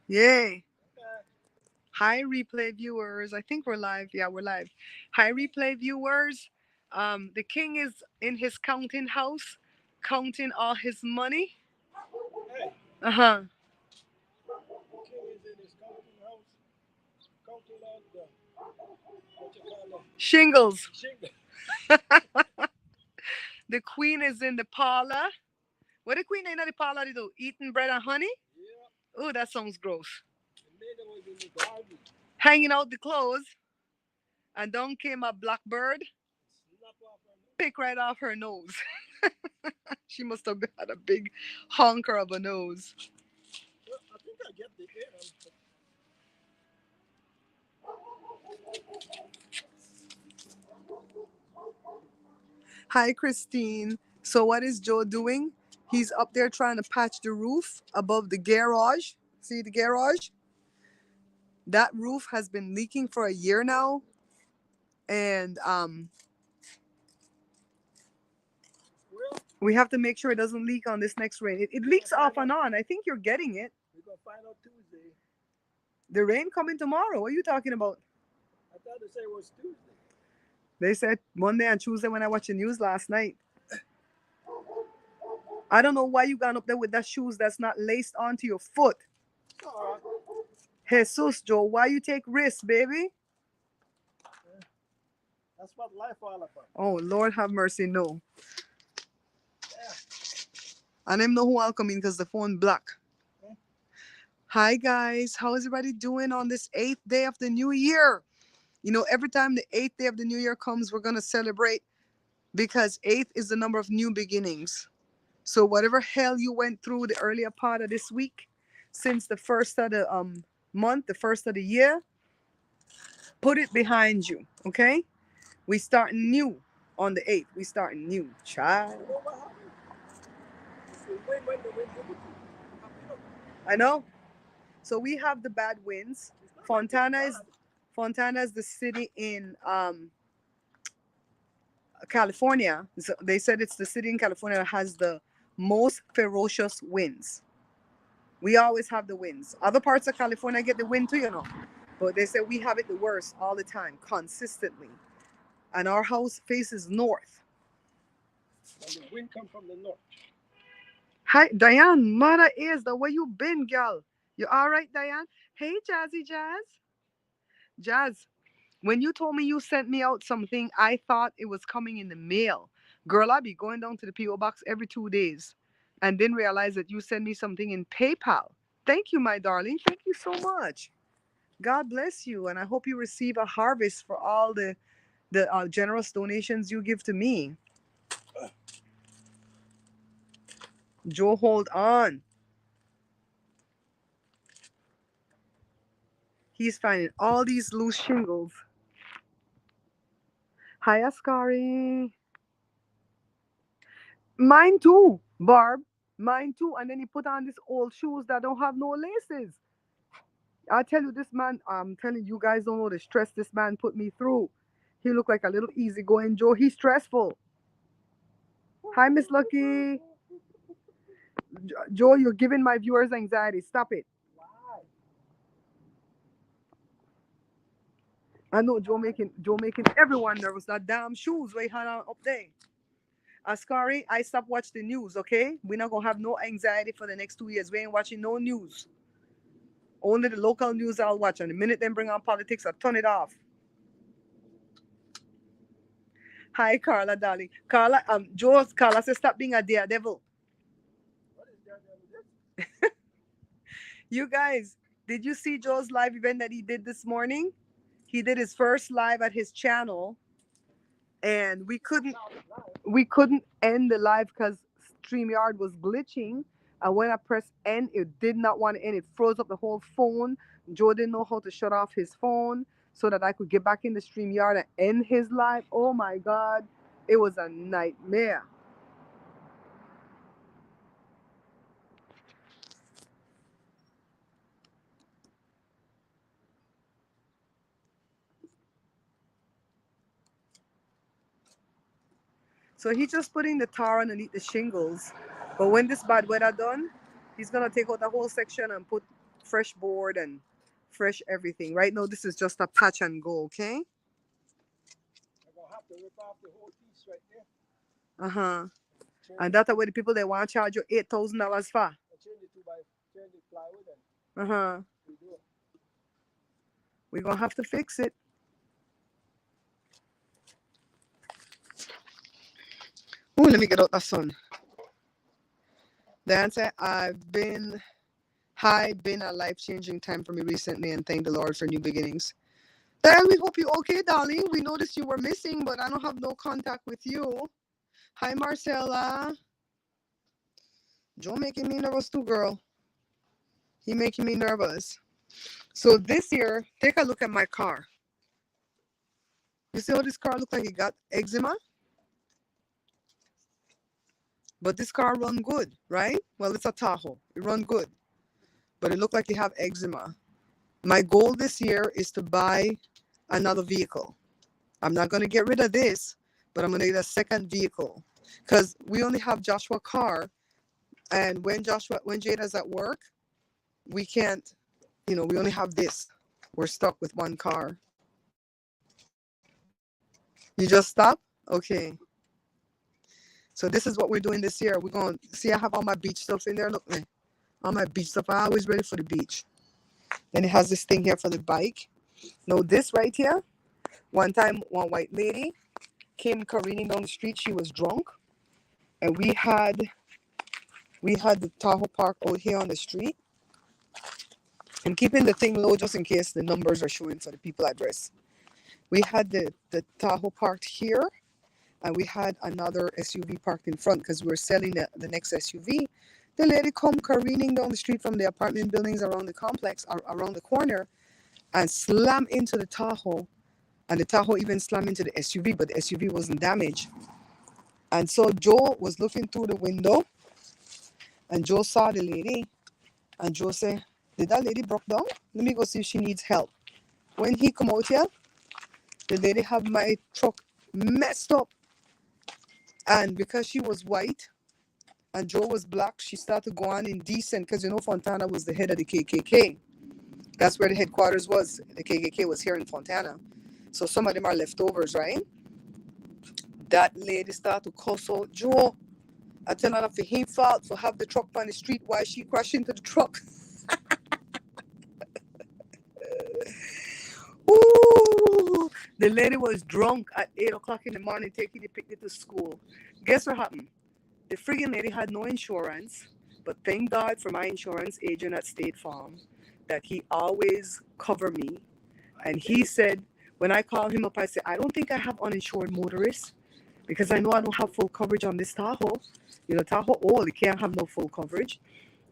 Yay. Hi, replay viewers. I think we're live. Yeah, we're live. Hi, replay viewers. The king is in his counting house, counting all his money. Uh huh. Shingles. The queen is in the parlor. What the queen in the parlor do? Eating bread and honey? Oh, that sounds gross. Hanging out the clothes, and down came a blackbird, pick right off her nose. She must have had a big honker of a nose. Hi, Christine. So, what is Joe doing? He's up there trying to patch the roof above the garage. See the garage? That roof has been leaking for a year now. And we have to make sure it doesn't leak on this next rain. It leaks off and on. I think you're getting it. The rain coming tomorrow. What are you talking about? They said Monday and Tuesday when I watched the news last night. I don't know why you gone up there with that shoes that's not laced onto your foot. Jesus, Joe, why you take risks, baby? That's what life all about. Oh, Lord have mercy, no. And them know who I'll come in because the phone black. Hi, guys. How is everybody doing on this 8th day of the new year? You know, every time the 8th day of the new year comes, we're going to celebrate because 8th is the number of new beginnings. So whatever hell you went through the earlier part of this week, since the first of the month, the first of the year, put it behind you, okay? We starting new on the 8th. We starting new, child. I know. So we have the bad winds. Fontana is the city in California. So they said it's the city in California that has the most ferocious winds. We always have the winds. Other parts of California get the wind too, you know. But they say we have it the worst all the time, consistently. And our house faces north. And the wind comes from the north. Hi, Diane. Mother is the where you been, girl? You all right, Diane? Hey, Jazzy Jazz. Jazz, when you told me you sent me out something, I thought it was coming in the mail. Girl, I be going down to the PO box every 2 days, and didn't realize that you sent me something in PayPal. Thank you, my darling. Thank you so much. God bless you, and I hope you receive a harvest for all the generous donations you give to me. Joe, hold on. He's finding all these loose shingles. Hi, Ascari. Mine too, Barb. Mine too. And then he put on these old shoes that don't have no laces. I tell you, this man, I'm telling you guys don't know the stress this man put me through. He looked like a little easygoing Joe. He's stressful. Hi, Miss Lucky. Joe, you're giving my viewers anxiety. Stop it. I know Joe making everyone nervous. That damn shoes way had on up there. Ascari, I stopped watching the news, okay? We're not gonna have no anxiety for the next 2 years. We ain't watching no news. Only the local news I'll watch. And the minute they bring on politics, I turn it off. Hi, Carla, darling. Carla, Carla says stop being a daredevil. What is that? You guys, did you see Joe's live event that he did this morning? He did his first live at his channel, and we couldn't end the live because StreamYard was glitching. And when I pressed end, it did not want to end. It froze up the whole phone. Joe didn't know how to shut off his phone so that I could get back in the StreamYard and end his live. Oh my God. It was a nightmare. So he's just putting the tar underneath the shingles. But when this bad weather done, He's gonna take out the whole section and put fresh board and fresh everything. Right now, this is just a patch and go, okay? I'm gonna have to rip off the whole piece right there. Uh-huh. Change And it. that's why the people they want to charge you $8,000 for. I change the plywood and Uh-huh. redo it. We're gonna have to fix it. Oh, let me get out the sun. The answer been a life-changing time for me recently, and thank the Lord for new beginnings. Then we hope you're okay, darling. We noticed you were missing, but I don't have no contact with you. Hi, Marcella. Joe making me nervous too, girl. He making me nervous. So this year, take a look at my car. You see how this car look like it got eczema? But this car run good, right? Well, it's a Tahoe. It run good. But it looked like it have eczema. My goal this year is to buy another vehicle. I'm not going to get rid of this, but I'm going to get a second vehicle. Because we only have Joshua car. And when Jada's at work, we can't, we only have this. We're stuck with one car. You just stop? Okay. So this is what we're doing this year. We're going to see, I have all my beach stuff in there. Look, man. All my beach stuff. I'm always ready for the beach. Then it has this thing here for the bike. Now this right here, one time one white lady came careening down the street. She was drunk. And we had the Tahoe Park out here on the street. I'm keeping the thing low just in case the numbers are showing for the people address. We had the Tahoe parked here, and we had another SUV parked in front because we were selling the next SUV. The lady come careening down the street from the apartment buildings around the complex, around the corner, and slam into the Tahoe. And the Tahoe even slammed into the SUV, but the SUV wasn't damaged. And so Joe was looking through the window, and Joe saw the lady, and Joe said, "Did that lady broke down? Let me go see if she needs help." When he come out here, the lady had my truck messed up. And because she was white and Joe was black, she started to go on indecent because Fontana was the head of the KKK. That's where the headquarters was. The KKK was here in Fontana. So some of them are leftovers, right? That lady started to cuss out Joe. I tell her for him fault for have the truck on the street while she crashed into the truck. Ooh, the lady was drunk at 8 o'clock in the morning taking the picnic to school. Guess what happened? The friggin' lady had no insurance, but thank God for my insurance agent at State Farm that he always cover me. And he said, when I called him up, I said, I don't think I have uninsured motorists because I know I don't have full coverage on this Tahoe. Tahoe old, it can't have no full coverage.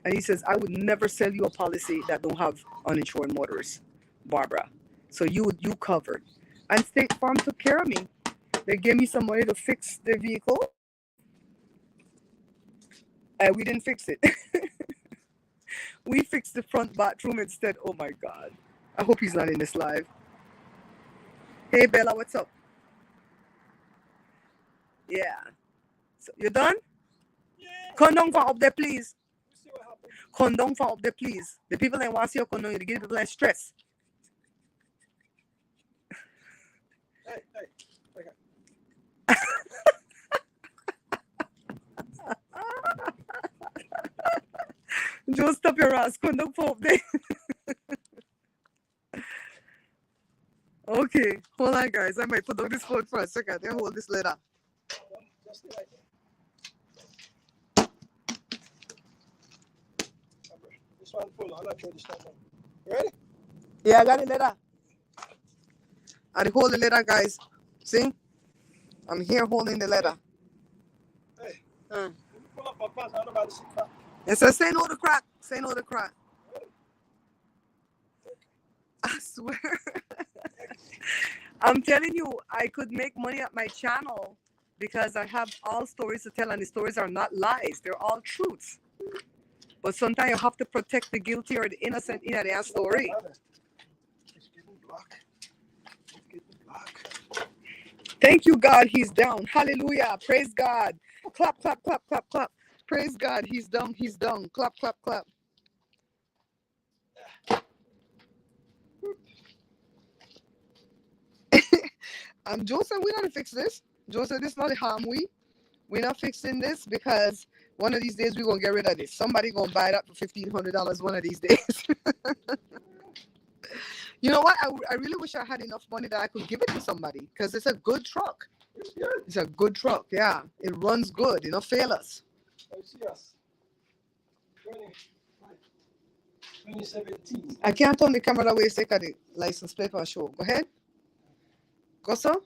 And he says, I would never sell you a policy that don't have uninsured motorists, Barbara. So you covered. And State Farm took care of me. They gave me some money to fix the vehicle. And we didn't fix it. We fixed the front bathroom instead. Oh my God. I hope he's not in this live. Hey Bella, what's up? Yeah. So you done? Yeah. Come down from up there, please. You see what happened? Come down from up there, please. The people that want to see you come down, you give people like stress. Hey. Okay. Just stop your ass. Come down from up there. Okay, hold on, guys. I might put down this phone for a second. Then hold this letter. Just like this one full. I'm not sure this time. You ready? Yeah, I got the letter. I hold the letter, guys. See? I'm here holding the letter. Hey. Pull up my pants. I don't know about this. It says, say no to crack. Say no to crack. I swear. I'm telling you, I could make money at my channel because I have all stories to tell, and the stories are not lies. They're all truths. But sometimes you have to protect the guilty or the innocent in their story. It's getting black. It's getting black. Thank you, God. He's down. Hallelujah. Praise God. Clap, clap, clap, clap, clap. Praise God. He's done. He's done. Clap, clap, clap. Joe said we're gonna fix this. Joe said this not a harm we're not fixing this because one of these days we're gonna get rid of this. Somebody gonna buy it up for $1,500 one of these days. You know what? I really wish I had enough money that I could give it to somebody because it's a good truck. It's good. It's a good truck. Yeah, it runs good. It don't fail us. I see us. 2017. I can't turn the camera that way so the license plate will show. Go ahead. Go so.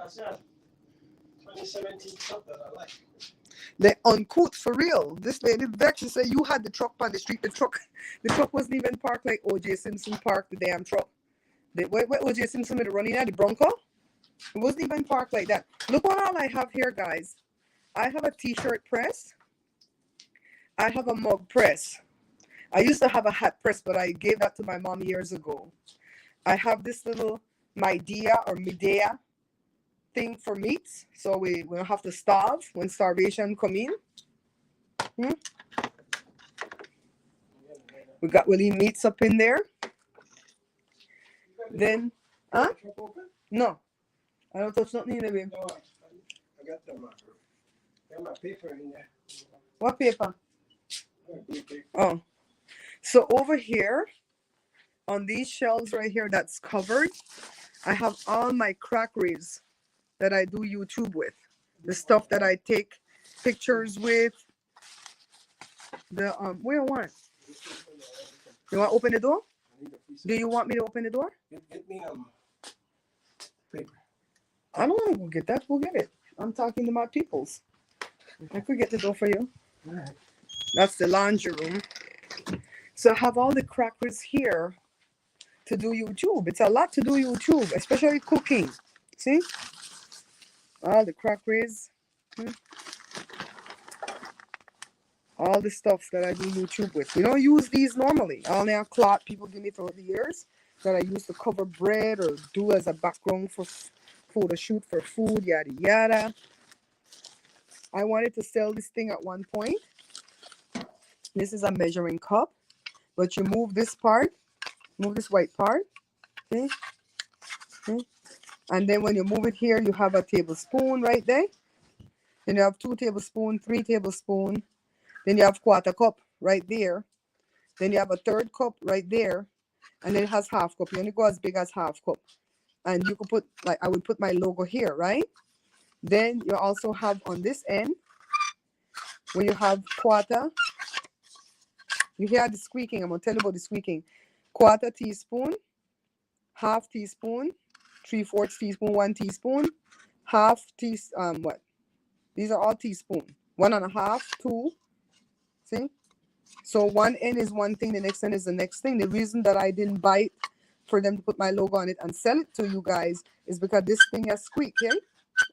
I said 2017 truck that I like. They uncouth for real. This lady Vex said you had the truck on the street. The truck wasn't even parked like O.J. Simpson parked the damn truck. What O.J. Simpson with the running at the Bronco? It wasn't even parked like that. Look what all I have here, guys. I have a t-shirt press. I have a mug press. I used to have a hat press, but I gave that to my mom years ago. I have this little Medea thing for meats, so we don't have to starve when starvation come in. We got Willie meats up in there. Then, no, I don't touch nothing in there. No, I got my paper in there. What paper? Oh, so over here on these shelves right here that's covered, I have all my crackeries that I do YouTube with. The stuff that I take pictures with. The where what? You want to open the door? Do you want me to open the door? Get me paper. I don't want to go get that. Go get it. I'm talking to my peoples. I could get the door for you. All right. That's the laundry room. So I have all the crackers here to do YouTube. It's a lot to do YouTube, especially cooking. See? All the crackers. All the stuff that I do YouTube with. We don't use these normally. All the cloth people give me throughout the years that I use to cover bread or do as a background for photo shoot for food, yada yada. I wanted to sell this thing at one point. This is a measuring cup, but you move this part, move this white part, okay? Okay. And then when you move it here, you have a tablespoon right there. Then you have 2 tablespoons, 3 tablespoons. Then you have quarter cup right there. Then you have a third cup right there. And then it has half cup. You only go as big as half cup. And you could put, like, I would put my logo here, right? Then you also have on this end, when you have quarter, you hear the squeaking. I'm going to tell you about the squeaking. Quarter teaspoon, half teaspoon, 3/4 teaspoon, 1 teaspoon, half teaspoon, what? These are all teaspoon. 1.5, 2. See? So one end is one thing, the next end is the next thing. The reason that I didn't bite for them to put my logo on it and sell it to you guys is because this thing has squeaked, okay?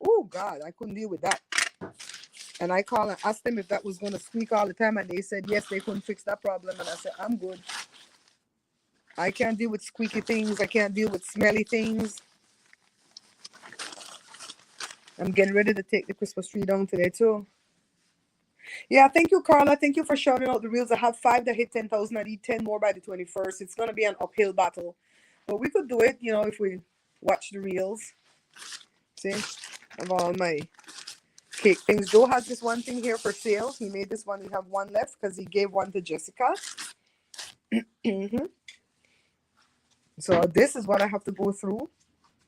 Oh, God, I couldn't deal with that. And I called and asked them if that was going to squeak all the time, and they said, yes, they couldn't fix that problem. And I said, I'm good. I can't deal with squeaky things. I can't deal with smelly things. I'm getting ready to take the Christmas tree down today, too. Yeah, thank you, Carla. Thank you for shouting out the reels. I have 5 that hit 10,000. I need 10 more by the 21st. It's going to be an uphill battle. But we could do it, you know, if we watch the reels. See? Of all my cake things. Joe has this one thing here for sale. He made this one. We have one left because he gave one to Jessica. So this is what I have to go through.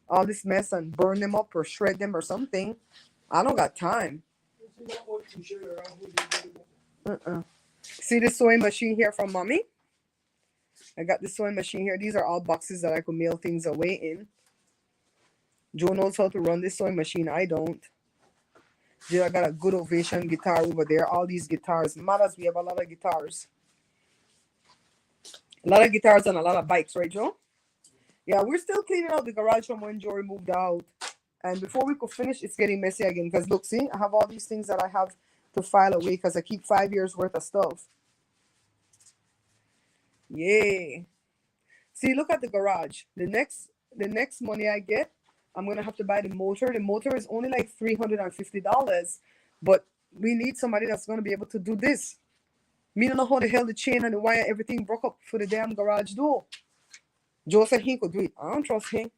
All this mess and burn them up or shred them or something. I don't got time. See this sewing machine here from Mommy? I got this sewing machine here. These are all boxes that I could mail things away in. Joe knows how to run this sewing machine. I don't. I got a good Ovation guitar over there. All these guitars. Matters, we have a lot of guitars. A lot of guitars and a lot of bikes, right, Joe? Yeah, we're still cleaning out the garage from when Jory moved out. And before we could finish, it's getting messy again. Because look, see, I have all these things that I have to file away because I keep 5 years worth of stuff. Yay. See, look at the garage. The next money I get, I'm going to have to buy the motor. The motor is only like $350. But We need somebody that's going to be able to do this. Me don't know how the hell the chain and the wire, everything broke up for the damn garage door. Joe said he could do it. I don't trust him.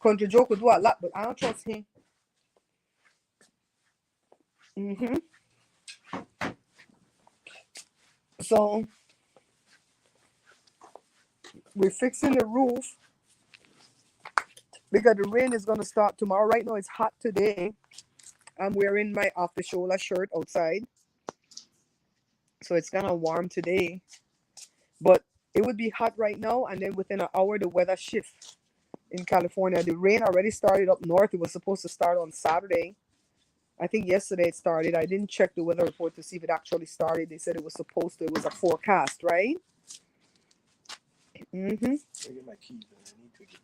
Country Joe could do a lot, but I don't trust him. Mm-hmm. So we're fixing the roof because the rain is gonna start tomorrow. Right now it's hot today. I'm wearing my off the shoulder shirt outside. So it's kinda warm today. But it would be hot right now, and then within an hour the weather shifts in California. The rain already started up north. It was supposed to start on Saturday. I think yesterday it started. I didn't check the weather report to see if it actually started. They said it was supposed to. It was a forecast, right? Mm-hmm. I get my keys and I need to get.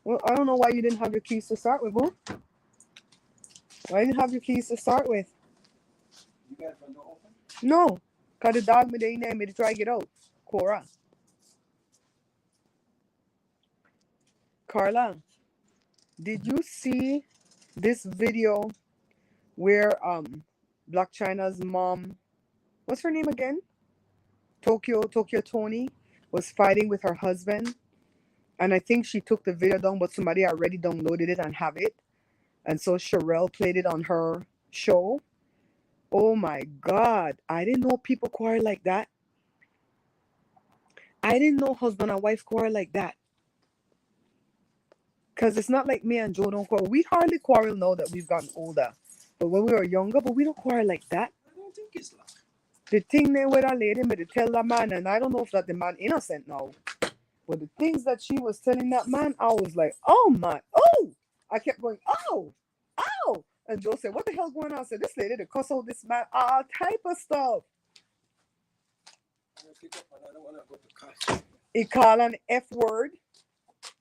Well, I don't know why you didn't have your keys to start with, boo. Why didn't you have your keys to start with? You got the front door open? No. Cause the dog me in there me to try to get out. Cora. Carla, did you see this video where Black China's mom, what's her name again? Tokyo Tony was fighting with her husband, and I think she took the video down, but somebody already downloaded it and have it, and so Sherelle played it on her show. Oh my God, I didn't know people quarrel like that. I didn't know husband and wife quarrel like that. Because it's not like me and Joe don't quarrel. We hardly quarrel now that we've gotten older. But when we were younger, but we don't quarrel like that. I don't think it's like. The thing there with that lady, but to tell that man, and I don't know if that the man innocent now, but the things that she was telling that man, I was like, oh my, oh! I kept going, oh, oh! And Joe said, what the hell going on? I said, this lady, to cuss out this man, all type of stuff. I'm gonna pick up another one and go to class. He called an F word,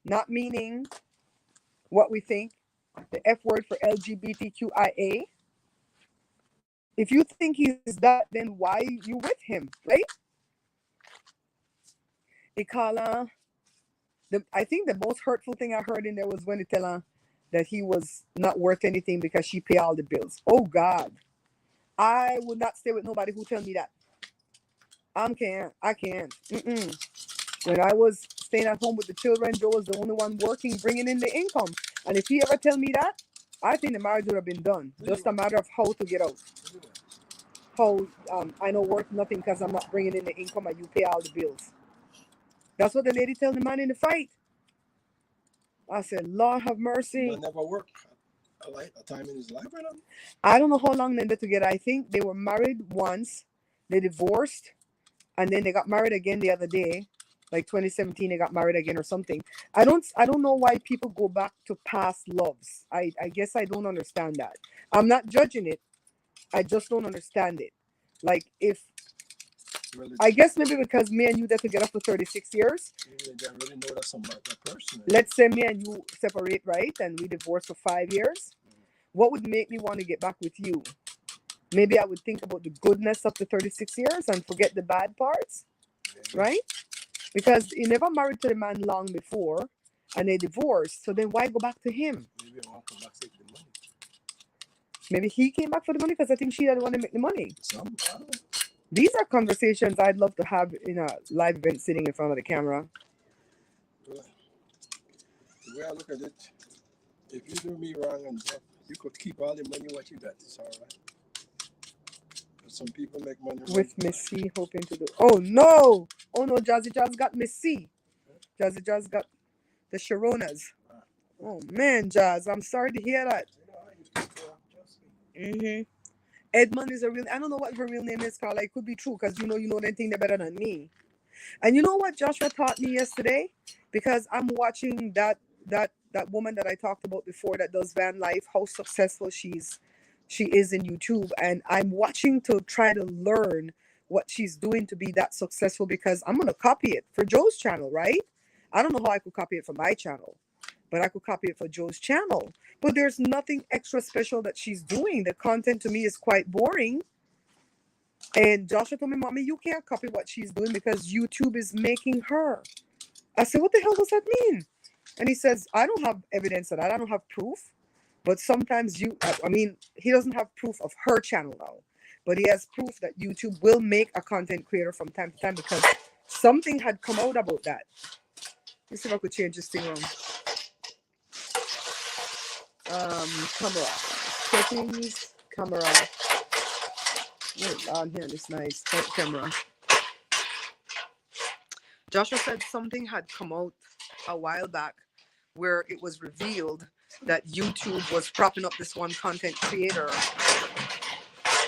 not meaning what we think. The F word for LGBTQIA. If you think he's that, then why you with him, right? He called I think the most hurtful thing I heard in there was when he tell her that he was not worth anything because she pay all the bills. Oh God. I would not stay with nobody who tell me that. I can't. When I was staying at home with the children, Joe was the only one working, bringing in the income. And if he ever tell me that, I think the marriage would have been done. Just a matter of how to get out. How I know worth nothing because I'm not bringing in the income and you pay all the bills. That's what the lady told the man in the fight. I said, Lord have mercy. But never worked a time in his life, right? I don't know how long they're together. I think they were married once, they divorced, and then they got married again the other day. Like 2017, they got married again or something. I don't know why people go back to past loves. I guess I don't understand that. I'm not judging it. I just don't understand it. Like if I guess maybe because me and you get together for 36 years. They really know that's that person. Let's say me and you separate, right? And we divorce for 5 years. What would make me want to get back with you? Maybe I would think about the goodness of the 36 years and forget the bad parts, right? Because you never married to the man long before and they divorced. So then why go back to him? Maybe I want to come back to take the money. Maybe he came back for the money because I think she didn't want to make the money. I don't know. These are conversations I'd love to have in a live event sitting in front of the camera. Well, the way I look at it, if you do me wrong and you could keep all the money what you got. It's all right. But some people make money with Miss C hoping to do. Oh no! Oh no! Jazzy Jazz got Miss C. Jazzy Jazz got the Sharonas. Oh man, Jazz, I'm sorry to hear that. Edmund is a real. I don't know what her real name is, Carla. It could be true because you know anything better than me. And you know what Joshua taught me yesterday? Because I'm watching that woman that I talked about before that does van life, how successful she is in YouTube, and I'm watching to try to learn what she's doing to be that successful because I'm gonna copy it for Joe's channel, right? I don't know how I could copy it for my channel, but I could copy it for Joe's channel. But there's nothing extra special that she's doing. The content to me is quite boring. And Joshua told me, Mommy, you can't copy what she's doing because YouTube is making her. I said, what the hell does that mean? And he says, I don't have evidence of that. I don't have proof. But sometimes I mean, he doesn't have proof of her channel now, but he has proof that YouTube will make a content creator from time to time because something had come out about that. Let's see if I could change this thing around. Camera. Settings, camera. Wait, on here, this nice camera. Joshua said something had come out a while back where it was revealed that YouTube was propping up this one content creator,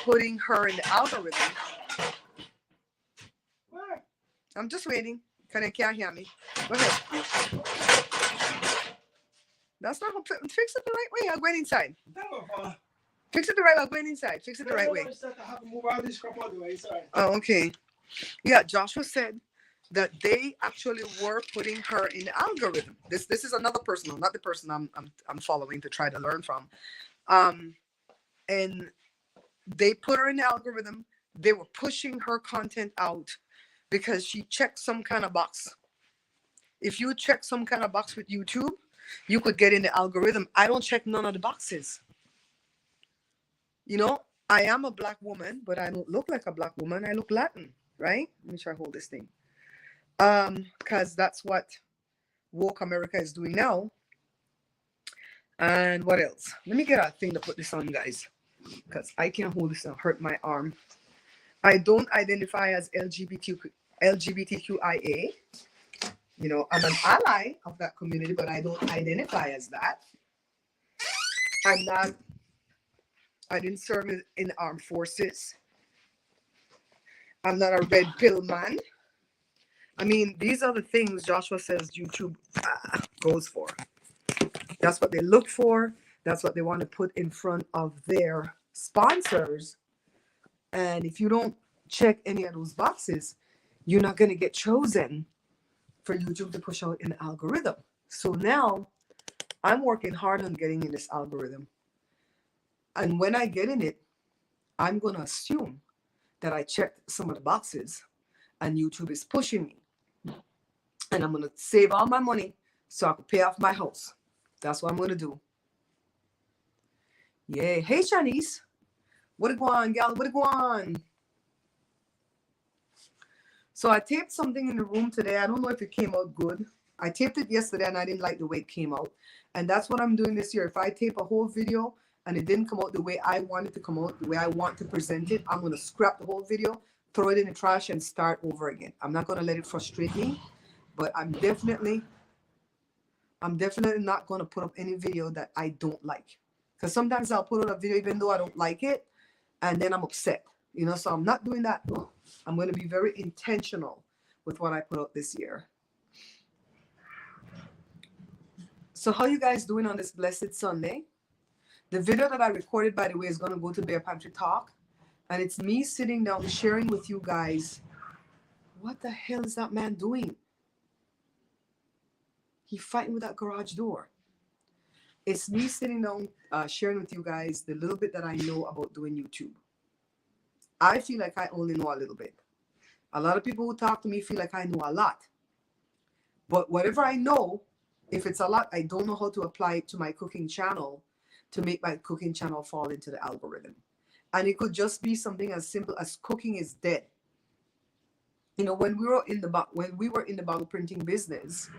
putting her in the algorithm. What? I'm just waiting. Can't hear me. Go ahead. That's not how. Fix it the right way. I'm going inside. Fix it the right way. I'm going inside. Fix it the right way. Oh, okay. Yeah, Joshua said that they actually were putting her in the algorithm. This is another person, not the person I'm following to try to learn from. And they put her in the algorithm. They were pushing her content out because she checked some kind of box. If you check some kind of box with YouTube, you could get in the algorithm. I don't check none of the boxes. You know, I am a black woman, but I don't look like a black woman. I look Latin, right? Let me try to hold this thing. Because that's what woke America is doing now. And what else? Let me get a thing to put this on, guys, because I can't hold this and hurt my arm. I don't identify as LGBTQIA. You know, I'm an ally of that community, but I don't identify as that. I'm not. I didn't serve in the armed forces. I'm not a red pill man. I mean, these are the things Joshua says YouTube goes for. That's what they look for. That's what they want to put in front of their sponsors. And if you don't check any of those boxes, you're not going to get chosen for YouTube to push out in the algorithm. So now I'm working hard on getting in this algorithm. And when I get in it, I'm going to assume that I checked some of the boxes and YouTube is pushing me. And I'm going to save all my money so I can pay off my house. That's what I'm going to do. Yeah. Hey, Shanice. What it go on, gal? What it go on? So I taped something in the room today. I don't know if it came out good. I taped it yesterday and I didn't like the way it came out. And that's what I'm doing this year. If I tape a whole video and it didn't come out the way I want it to come out, the way I want to present it, I'm going to scrap the whole video, throw it in the trash and start over again. I'm not going to let it frustrate me, but I'm definitely not going to put up any video that I don't like. Because sometimes I'll put out a video even though I don't like it, and then I'm upset. You know, so I'm not doing that. I'm going to be very intentional with what I put out this year. So how you guys doing on this blessed Sunday? The video that I recorded, by the way, is going to go to Bear Pantry Talk. And it's me sitting down sharing with you guys. What the hell is that man doing? He fighting with that garage door. It's me sitting down sharing with you guys the little bit that I know about doing YouTube. I feel like I only know a little bit. A lot of people who talk to me feel like I know a lot. But whatever I know, if it's a lot, I don't know how to apply it to my cooking channel to make my cooking channel fall into the algorithm. And it could just be something as simple as cooking is dead. You know, when we were in the bottle printing business,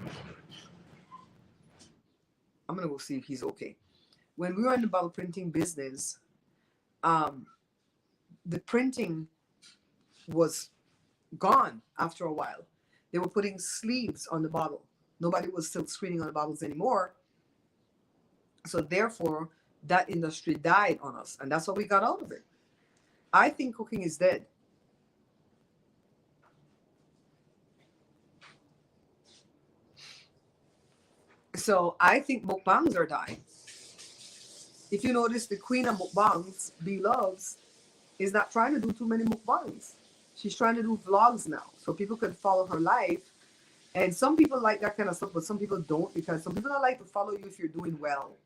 I'm gonna go see if he's okay. When we were in the bottle printing business, the printing was gone after a while. They were putting sleeves on the bottle. Nobody was silk screening on the bottles anymore. So therefore, that industry died on us. And that's what we got out of it. I think cooking is dead. So I think mukbangs are dying. If you notice, the queen of mukbangs, B Loves, is not trying to do too many mukbangs. She's trying to do vlogs now, so people can follow her life. And some people like that kind of stuff, but some people don't, because some people don't like to follow you if you're doing well.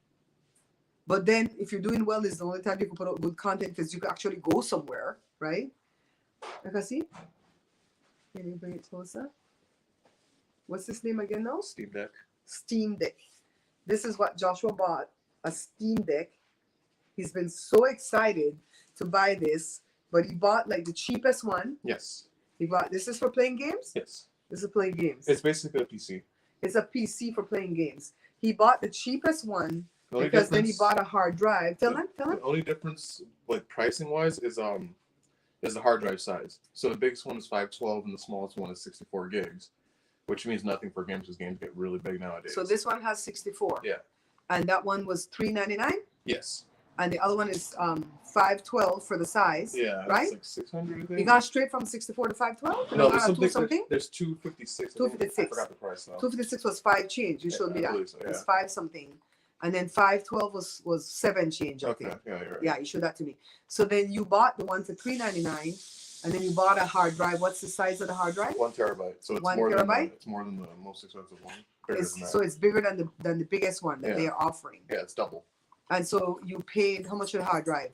But then if you're doing well, is the only time you can put out good content, because you can actually go somewhere, right? Like I see. Can you bring it closer? What's this name again now? Steam Deck. Steam Deck. This is what Joshua bought a Steam Deck. He's been so excited to buy this, but he bought like the cheapest one. Yes. He bought this is for playing games? Yes. This is playing games. It's basically a PC. It's a PC for playing games. He bought the cheapest one The because then he bought a hard drive. Tell him. The only difference, like pricing wise, is the hard drive size. So the biggest one is 512 and the smallest one is 64 gigs, which means nothing for games because games get really big nowadays. So this one has 64. Yeah. And that one was $399. Yes. And the other one is 512 for the size. Yeah. Right. It's like 600. I think. You got straight from 64 to 512. No, there's something. There's 256. 256. I forgot the price though. 256 was 5 change. You showed me that. So, yeah. It's 5 something. And then 512 was 7 change, I think. Yeah, you're right. Yeah, you showed that to me. So then you bought the one for $399, and then you bought a hard drive. What's the size of the hard drive? 1 terabyte. So it's 1 more terabyte? It's more than the most expensive one. So it's bigger than the biggest one that they are offering. Yeah, it's double. And so you paid how much for the hard drive?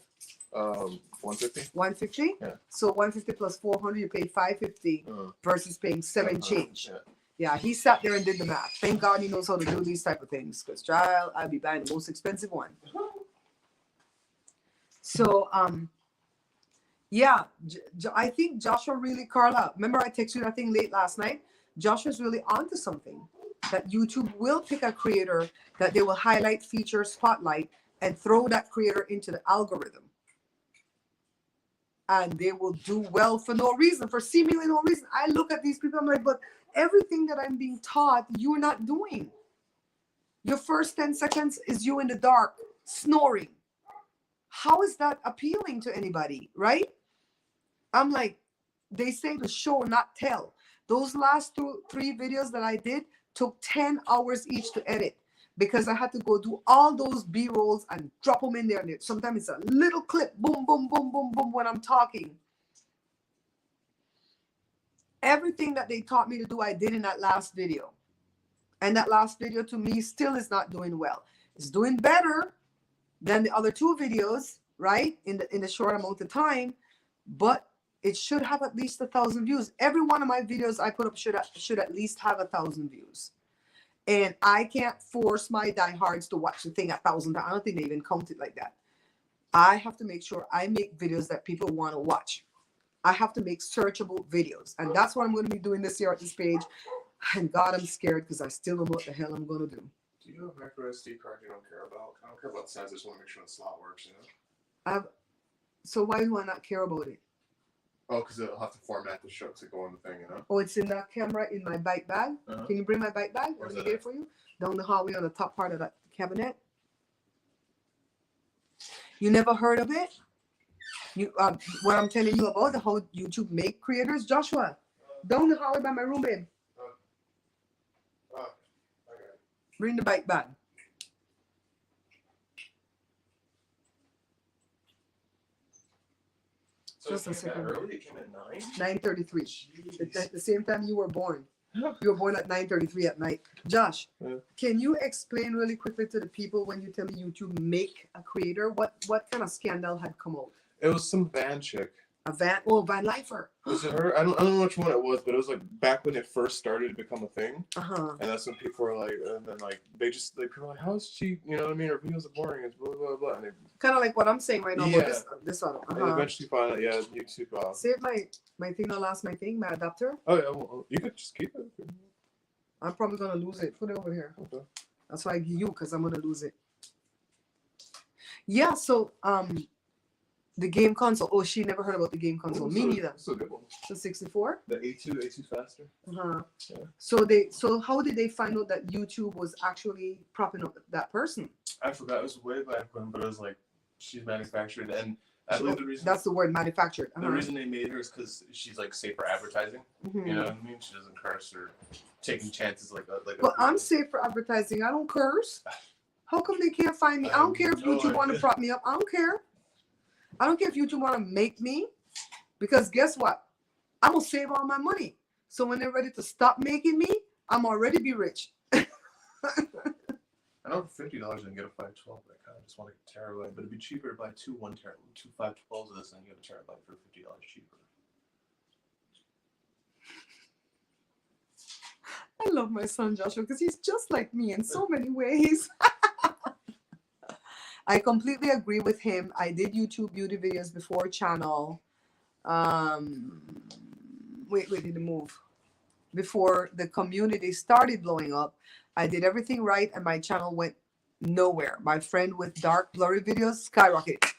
150. 150. Yeah. So 150 plus 400, you paid 550 versus paying 7 change. Yeah. Yeah, he sat there and did the math. Thank God he knows how to do these type of things. Because child, I'd be buying the most expensive one. So yeah, I think Joshua really, Carla, remember I texted you that thing late last night? Joshua's really onto something. That YouTube will pick a creator that they will highlight, feature, spotlight, and throw that creator into the algorithm. And they will do well for no reason, for seemingly no reason. I look at these people, I'm like, but everything that I'm being taught, you're not doing. Your first 10 seconds is you in the dark, snoring. How is that appealing to anybody, right? I'm like, they say to show, not tell. Those last 3 videos that I did took 10 hours each to edit because I had to go do all those B-rolls and drop them in there. And sometimes it's a little clip, boom, boom, boom, boom, boom, when I'm talking. Everything that they taught me to do, I did in that last video. And that last video to me still is not doing well. It's doing better than the other 2 videos, right? In the short amount of time, but it should have at least 1,000 views. Every one of my videos I put up should at least have 1,000 views. And I can't force my diehards to watch the thing 1,000 times. I don't think they even count it like that. I have to make sure I make videos that people want to watch. I have to make searchable videos. And that's what I'm going to be doing this year at this page. And God, I'm scared because I still don't know what the hell I'm going to do. Do you have a micro SD card you don't care about? I don't care about the size. I just want to make sure the slot works, you know? So why do I not care about it? Oh, because it'll have to format the show to go on the thing, you know? Oh, it's in that camera in my bike bag. Can you bring my bike bag? Where's Let me that get at? it for you. Down the hallway on the top part of that cabinet. You never heard of it? You what I'm telling you about the how YouTube make creators, Joshua. Down the hallway by my room, babe. Okay. Bring the bike bag. So Just a it came second. that early? It came at 9? 9:33. At the same time you were born. You were born at 9:33 at night. Josh, can you explain really quickly to the people when you tell me YouTube make a creator? What kind of scandal had come out? It was some van chick. Van Lifer. Was it her? I don't know which one it was, but it was like back when it first started to become a thing. Uh-huh. And that's when people were like, and then like they just like people were like, how is she? You know what I mean? Her videos are boring. It's blah blah blah. And they, Kind of like what I'm saying right now. Yeah. About this one. and Uh-huh. eventually found out, yeah, YouTube. Save my thing. Not last my thing. My adapter. Oh yeah, well, you could just keep it. I'm probably gonna lose it. Put it over here. Okay. That's why I give you because I'm gonna lose it. Yeah. So the game console. Oh, she never heard about the game console. Me neither. That's a good one. The 64. The A2's faster. Uh-huh. Yeah. So how did they find out that YouTube was actually propping up that person? I forgot. It was way back when, but it was like she's manufactured, and I believe the reason That's the word, manufactured. the reason they made her is because she's like safe for advertising. Mhm. You know what I mean? She doesn't curse or taking chances like a. But I'm safe for advertising. I don't curse. How come they can't find me? I don't care if No YouTube want to idea. prop me up. I don't care. I don't care if YouTube want to make me, because guess what? I'm gonna save all my money. So when they're ready to stop making me, I'm already be rich. I know for $50 I can get a 512, but I kind of just want to get a terabyte. But it'd be cheaper to buy two 512s of this and get a terabyte for $50 cheaper. I love my son Joshua because he's just like me in so many ways. I completely agree with him. I did YouTube beauty videos before channel. Um, wait, did it move? Before the community started blowing up, I did everything right, and my channel went nowhere. My friend with dark, blurry videos skyrocketed.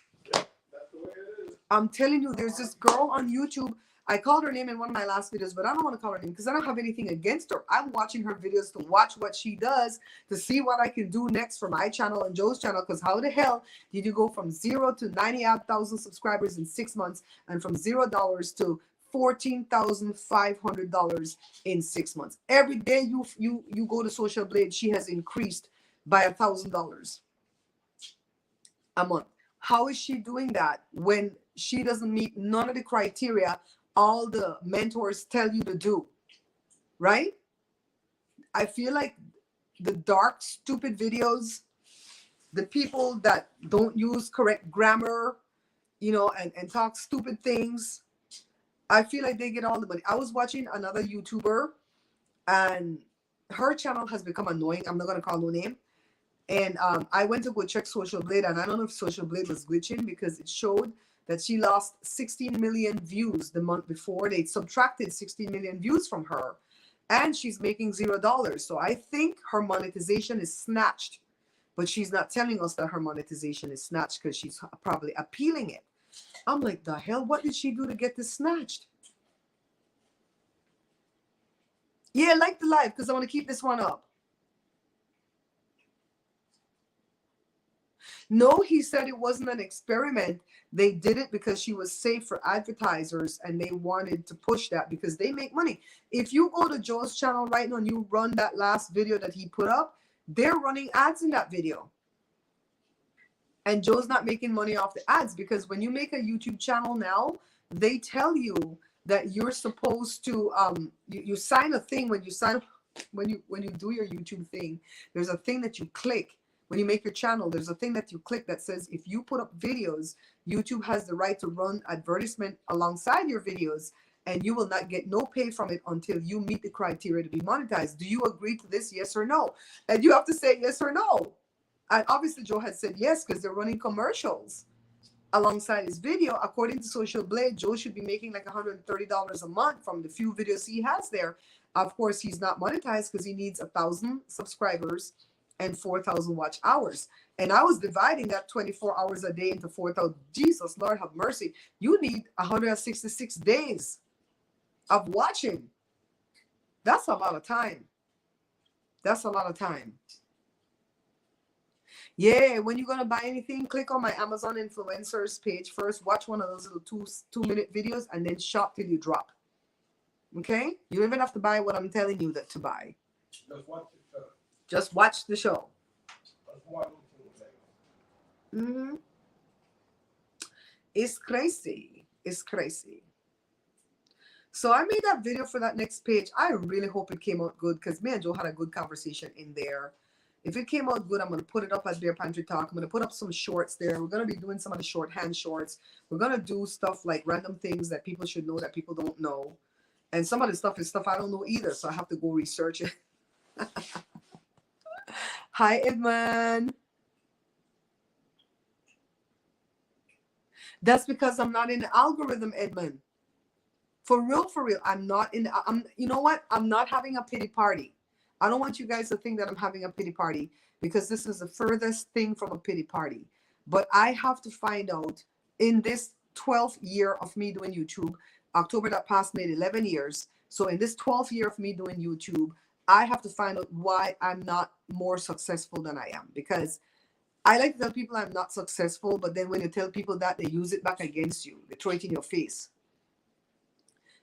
I'm telling you, there's this girl on YouTube. I called her name in one of my last videos, but I don't want to call her name because I don't have anything against her. I'm watching her videos to watch what she does, to see what I can do next for my channel and Joe's channel. Because how the hell did you go from 0 to 98,000 subscribers in 6 months, and from $0 to $14,500 in 6 months? Every day you go to Social Blade, she has increased by $1,000 a month. How is she doing that when she doesn't meet none of the criteria all the mentors tell you to do? Right? I feel like the dark, stupid videos, the people that don't use correct grammar, and talk stupid things, I feel like they get all the money. I was watching another YouTuber, and her channel has become annoying. I'm not going to call no name. And I went to go check Social Blade, and I don't know if Social Blade was glitching because it showed that she lost 16 million views the month before. They subtracted 16 million views from her, and she's making $0. So I think her monetization is snatched, but she's not telling us that her monetization is snatched because she's probably appealing it. I'm like, the hell, what did she do to get this snatched? Yeah, like the live because I want to keep this one up. No, he said it wasn't an experiment. They did it because she was safe for advertisers, and they wanted to push that because they make money. If you go to Joe's channel right now and you run that last video that he put up, they're running ads in that video. And Joe's not making money off the ads because when you make a YouTube channel now, they tell you that you're supposed to you sign a thing when you do your YouTube thing. There's a thing that you click. When you make your channel, there's a thing that you click that says if you put up videos, YouTube has the right to run advertisement alongside your videos, and you will not get no pay from it until you meet the criteria to be monetized. Do you agree to this, yes or no? And you have to say yes or no. And obviously Joe had said yes because they're running commercials alongside his video. According to Social Blade, Joe should be making like $130 a month from the few videos he has there. Of course, he's not monetized because he needs 1,000 subscribers and 4,000 watch hours. And I was dividing that 24 hours a day into 4,000. Jesus, Lord have mercy. You need 166 days of watching. That's a lot of time. That's a lot of time. Yeah, when you're going to buy anything, click on my Amazon influencers page first. Watch one of those little two-minute videos and then shop till you drop. Okay? You don't even have to buy what I'm telling you to buy. Just watch the show. Mm-hmm. It's crazy. It's crazy. So I made that video for that next page. I really hope it came out good because me and Joe had a good conversation in there. If it came out good, I'm going to put it up at Beer Pantry Talk. I'm going to put up some shorts there. We're going to be doing some of the shorthand shorts. We're going to do stuff like random things that people should know that people don't know. And some of the stuff is stuff I don't know either, so I have to go research it. Hi, Edmund. That's because I'm not in the algorithm, Edmund. For real, I'm not in. You know what? I'm not having a pity party. I don't want you guys to think that I'm having a pity party because this is the furthest thing from a pity party. But I have to find out in this 12th year of me doing YouTube, October that passed made 11 years. So in this 12th year of me doing YouTube, I have to find out why I'm not more successful than I am. Because I like to tell people I'm not successful, but then when you tell people that, they use it back against you. They throw it in your face.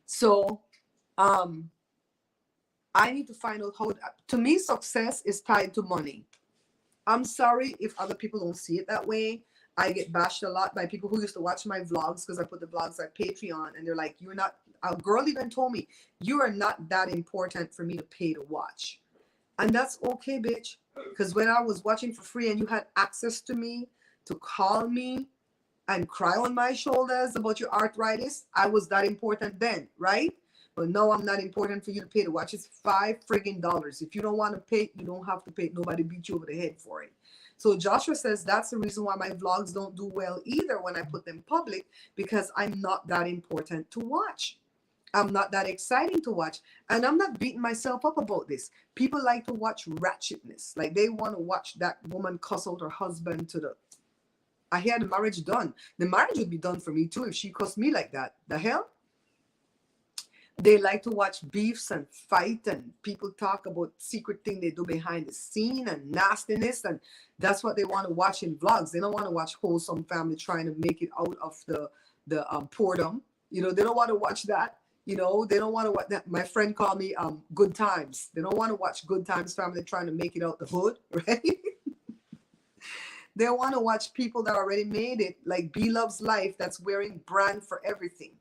So, I need to find out how, to me, success is tied to money. I'm sorry if other people don't see it that way. I get bashed a lot by people who used to watch my vlogs because I put the vlogs at Patreon, and they're like, you're not, a girl even told me, you are not that important for me to pay to watch. And that's okay, bitch. Because when I was watching for free and you had access to me, to call me and cry on my shoulders about your arthritis, I was that important then, right? But no, I'm not important for you to pay to watch. It's $5 friggin'. If you don't want to pay, you don't have to pay. Nobody beat you over the head for it. So Joshua says that's the reason why my vlogs don't do well either when I put them public, because I'm not that important to watch. I'm not that exciting to watch. And I'm not beating myself up about this. People like to watch ratchetness. Like they want to watch that woman cuss out her husband to the. I had the marriage done. The marriage would be done for me too if she cussed me like that. The hell? They like to watch beefs and fight, and people talk about secret thing they do behind the scene and nastiness, and that's what they want to watch in vlogs. They don't want to watch wholesome family trying to make it out of the boredom. You know, they don't want to watch that. You know, they don't want to watch that. My friend called me good times. They don't want to watch good times family trying to make it out the hood, right? They want to watch people that already made it, like B Love's Life, that's wearing brand for everything.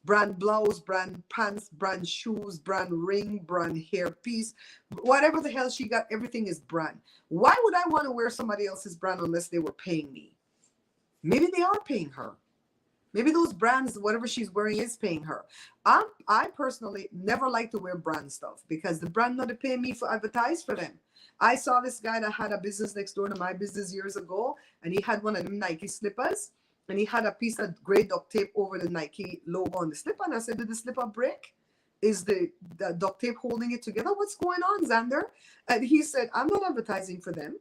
Brand blouse, brand pants, brand shoes, brand ring, brand hairpiece, whatever the hell she got, everything is brand. Why would I want to wear somebody else's brand unless they were paying me? Maybe they are paying her. Maybe those brands, whatever she's wearing, is paying her. I personally never like to wear brand stuff because the brand not to pay me for advertise for them. I saw this guy that had a business next door to my business years ago, and he had one of them Nike slippers, and he had a piece of gray duct tape over the Nike logo on the slipper. And I said, did the slipper break? Is the duct tape holding it together? What's going on, Xander? And he said, I'm not advertising for them.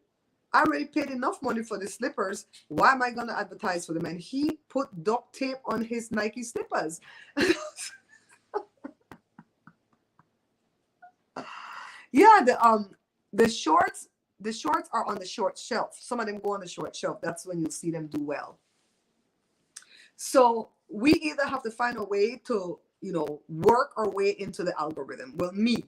I already paid enough money for the slippers. Why am I going to advertise for them? And he put duct tape on his Nike slippers. Yeah, the shorts are on the short shelf. Some of them go on the short shelf. That's when you'll see them do well. So we either have to find a way to, you know, work our way into the algorithm. Well, me,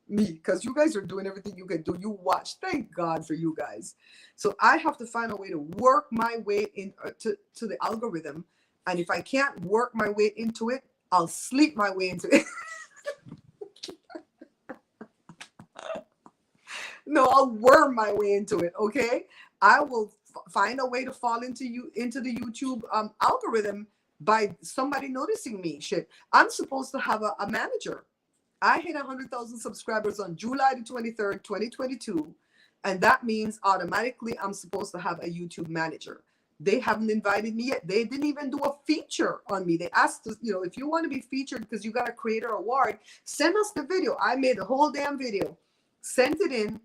because you guys are doing everything you can do. You watch. Thank God for you guys. So I have to find a way to work my way in to the algorithm. And if I can't work my way into it, I'll sleep my way into it. No, I'll worm my way into it. Okay, I will find a way to fall into the YouTube algorithm by somebody noticing me. Shit, I'm supposed to have a manager. I hit 100,000 subscribers on July the 23rd, 2022, and that means automatically I'm supposed to have a YouTube manager. They haven't invited me yet. They didn't even do a feature on me. They asked us, you know, if you want to be featured because you got a creator award, send us the video. I made the whole damn video, sent it in.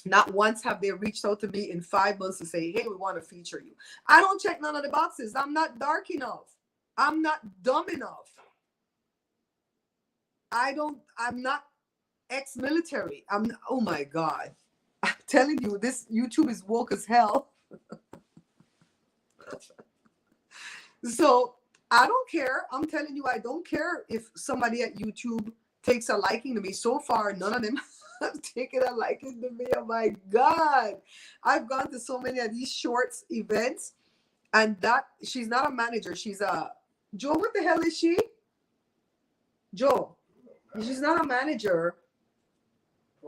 Not once have they reached out to me in 5 months to say, hey, we want to feature you. I don't check none of the boxes. I'm not dark enough. I'm not dumb enough. I'm not ex-military. Oh my God. I'm telling you, this YouTube is woke as hell. So I don't care. I'm telling you, I don't care if somebody at YouTube takes a liking to me. So far, none of them have taken a liking to me. Oh my God. I've gone to so many of these shorts events, and that she's not a manager. She's a Joe. What the hell is she? Joe. She's not a manager.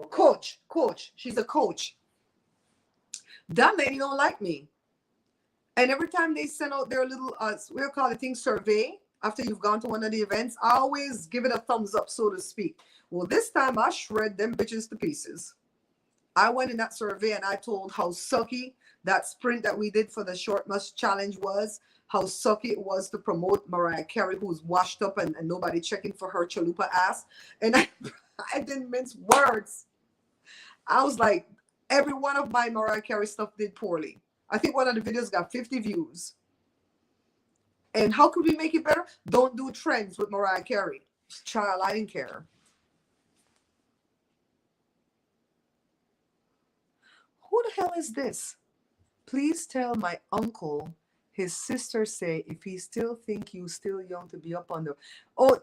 Coach. She's a coach. That lady don't like me. And every time they send out their little, we'll call it thing, survey, after you've gone to one of the events, I always give it a thumbs up, so to speak. Well, this time I shred them bitches to pieces. I went in that survey and I told how sucky that sprint that we did for the short must challenge was, how sucky it was to promote Mariah Carey, who's washed up and nobody checking for her chalupa ass. And I didn't mince words. I was like, every one of my Mariah Carey stuff did poorly. I think one of the videos got 50 views. And how could we make it better? Don't do trends with Mariah Carey. Child, I didn't care. Who the hell is this? Please tell my uncle his sister say if he still think you still young to be up on the... Oh,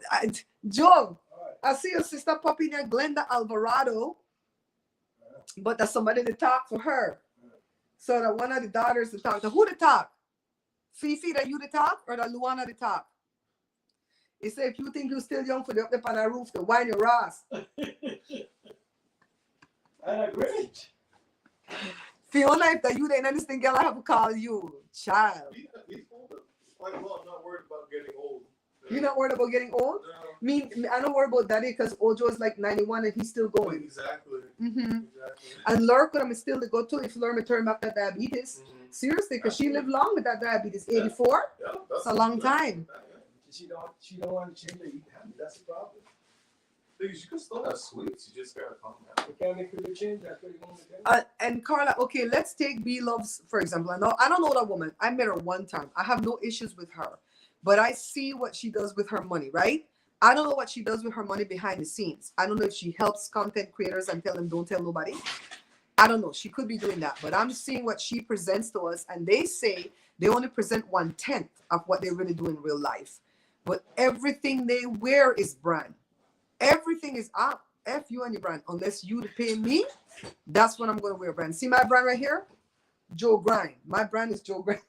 Joe, I see your sister popping there, Glenda Alvarado. But that's somebody to talk for her. So that one of the daughters to talk. Who to talk? Fifi, that you to talk? Or that Luana to talk? He said, if you think you're still young for the up there on the roof, to whine your ass. I agree. Fiona, if that you didn't understand, girl, I have to call you. Child. He's older. Like, well, I'm not worried about getting old. You're not worried about getting old? No. Me, I don't worry about daddy because Ojo is like 91 and he's still going. Exactly. Mm-hmm. Exactly. And Laura could have still to go to if Laura turn back that diabetes. Seriously, because she lived long with that diabetes. 84? Yeah, It's a long time. She don't want to change her eating habit. That's the problem. Because you can still have sweets. You just gotta calm down. You can't make her change. That's what you want to change. And Carla, okay, let's take B Loves, for example. I don't know that woman. I met her one time. I have no issues with her. But I see what she does with her money, right? I don't know what she does with her money behind the scenes. I don't know if she helps content creators and tell them don't tell nobody. I don't know. She could be doing that. But I'm seeing what she presents to us, and they say they only present 1/10 of what they really do in real life. But everything they wear is brand. Everything is up. F you and your brand. Unless you pay me, that's when I'm going to wear brand. See my brand right here? Joe Grind. My brand is Joe Grind.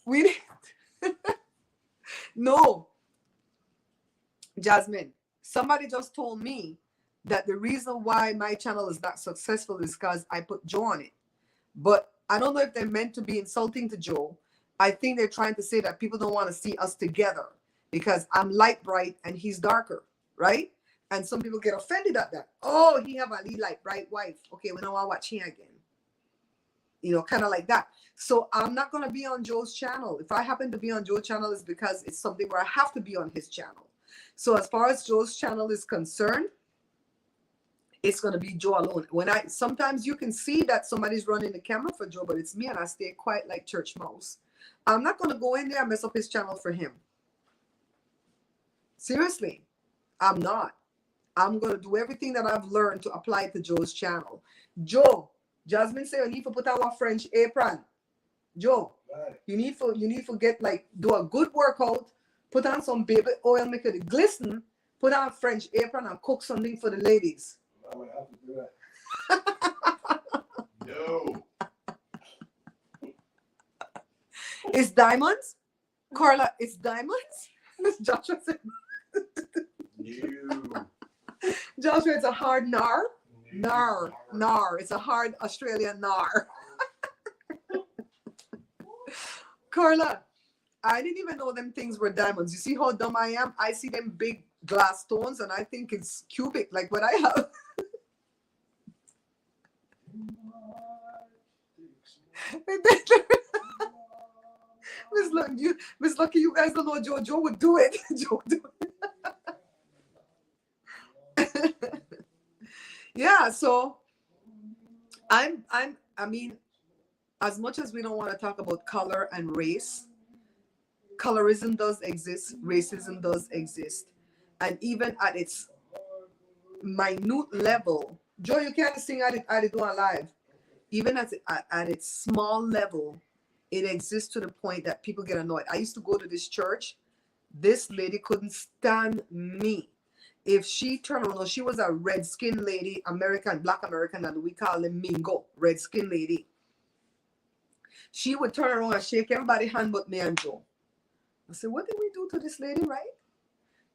We need no, Jasmine. Somebody just told me that the reason why my channel is not successful is because I put Joe on it. But I don't know if they're meant to be insulting to Joe. I think they're trying to say that people don't want to see us together because I'm light bright and he's darker, right? And some people get offended at that. Oh, he have a light bright wife. Okay, we don't want to watch him again. You know, kind of like that. So I'm not going to be on Joe's channel. If I happen to be on Joe's channel, it's because it's something where I have to be on his channel. So as far as Joe's channel is concerned, it's going to be Joe alone. Sometimes you can see that somebody's running the camera for Joe, but it's me and I stay quiet like church mouse. I'm not going to go in there and mess up his channel for him. Seriously, I'm not. I'm going to do everything that I've learned to apply it to Joe's channel. Joe, Jasmine say you need to put on a French apron. Joe, Right. you need to get do a good workout, put on some baby oil, make it glisten, put on a French apron and cook something for the ladies. I would have to do that. No. It's diamonds? Carla, it's diamonds? Joshua said, You. Joshua, it's a hard nar. Nar. It's a hard Australian nar. Carla, I didn't even know them things were diamonds. You see how dumb I am? I see them big glass stones and I think it's cubic, like what I have. Miss Lucky, you guys don't know Joe would do it. Joe would do it. Yeah, so I mean, as much as we don't want to talk about color and race, colorism does exist, racism does exist. And even at its minute level, Joe, you can't sing at it doing live. Even at its small level, it exists to the point that people get annoyed. I used to go to this church. This lady couldn't stand me. If she turned around, she was a red-skinned lady, Black American, and we call them Mingo, red-skinned lady. She would turn around and shake everybody's hand but me and Joe. I said, what did we do to this lady, right?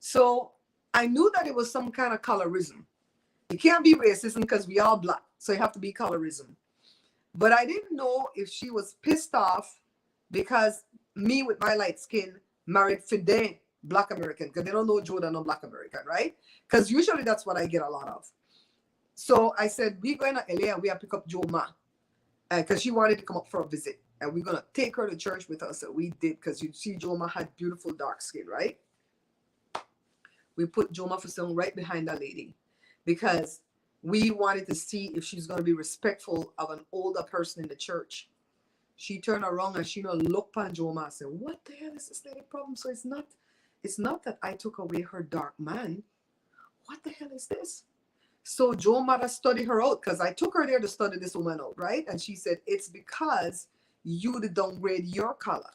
So I knew that it was some kind of colorism. You can't be racism because we all black, so you have to be colorism. But I didn't know if she was pissed off because me with my light skin married Fidel, Black American, because they don't know Joe, no Black American, right? Because usually that's what I get a lot of. So I said, we're going to LA and we have to pick up Joe Ma because she wanted to come up for a visit. And we're going to take her to church with us. So we did, because you see Joe Ma had beautiful dark skin, right? We put Joe Ma for song right behind that lady because we wanted to see if she's going to be respectful of an older person in the church. She turned around and she looked at Joe Ma and said, what the hell is this lady problem? So it's not that I took away her dark man. What the hell is this? So Joe Mata studied her out because I took her there to study this woman out, right? And she said, it's because you did downgrade your color.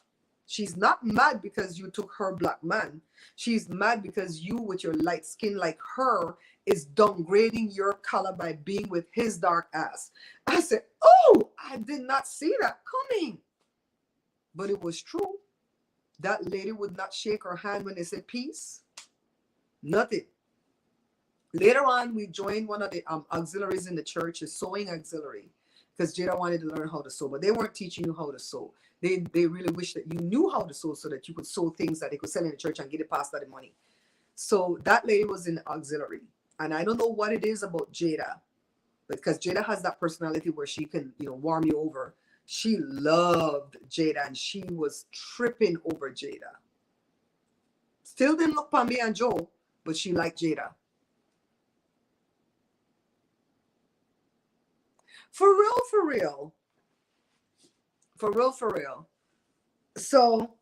She's not mad because you took her black man. She's mad because you with your light skin like her is downgrading your color by being with his dark ass. I said, oh, I did not see that coming. But it was true. That lady would not shake her hand when they said peace. Nothing. Later on, we joined one of the auxiliaries in the church, a sewing auxiliary. because Jada wanted to learn how to sew, but they weren't teaching you how to sew. They really wish that you knew how to sew so that you could sew things that they could sell in the church and get it past the money. So that lady was in the auxiliary. And I don't know what it is about Jada, because Jada has that personality where she can, warm you over. She loved Jada and she was tripping over Jada. Still didn't look for me and Joe, but she liked Jada. For real, for real. For real, for real. So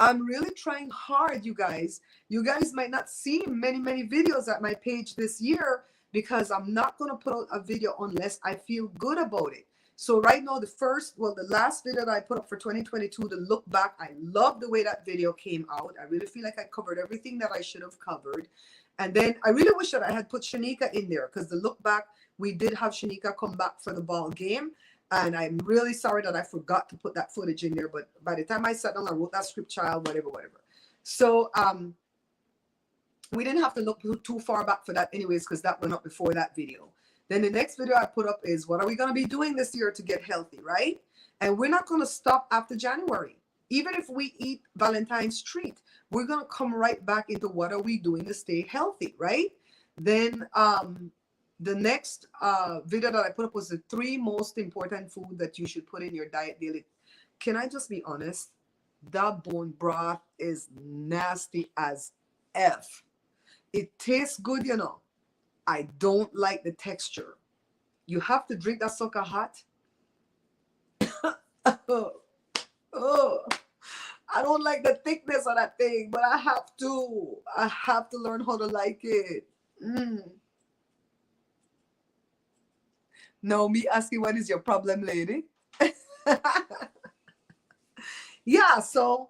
I'm really trying hard, you guys. You guys might not see many, many videos at my page this year because I'm not going to put out a video unless I feel good about it. So right now, the last video that I put up for 2022, the look back, I love the way that video came out. I really feel like I covered everything that I should have covered. And then I really wish that I had put Shanika in there, because the look back, we did have Shanika come back for the ball game. And I'm really sorry that I forgot to put that footage in there. But by the time I sat down, I wrote that script, child, whatever. So we didn't have to look too far back for that anyways, because that went up before that video. Then the next video I put up is, what are we going to be doing this year to get healthy, right? And we're not going to stop after January. Even if we eat Valentine's treat, we're going to come right back into what are we doing to stay healthy, right? Then the next video that I put up was the 3 most important food that you should put in your diet daily. Can I just be honest? That bone broth is nasty as F. It tastes good, I don't like the texture. You have to drink that sucker hot. Oh, I don't like the thickness of that thing, but I have to. I have to learn how to like it. No, me asking what is your problem, lady? Yeah, so,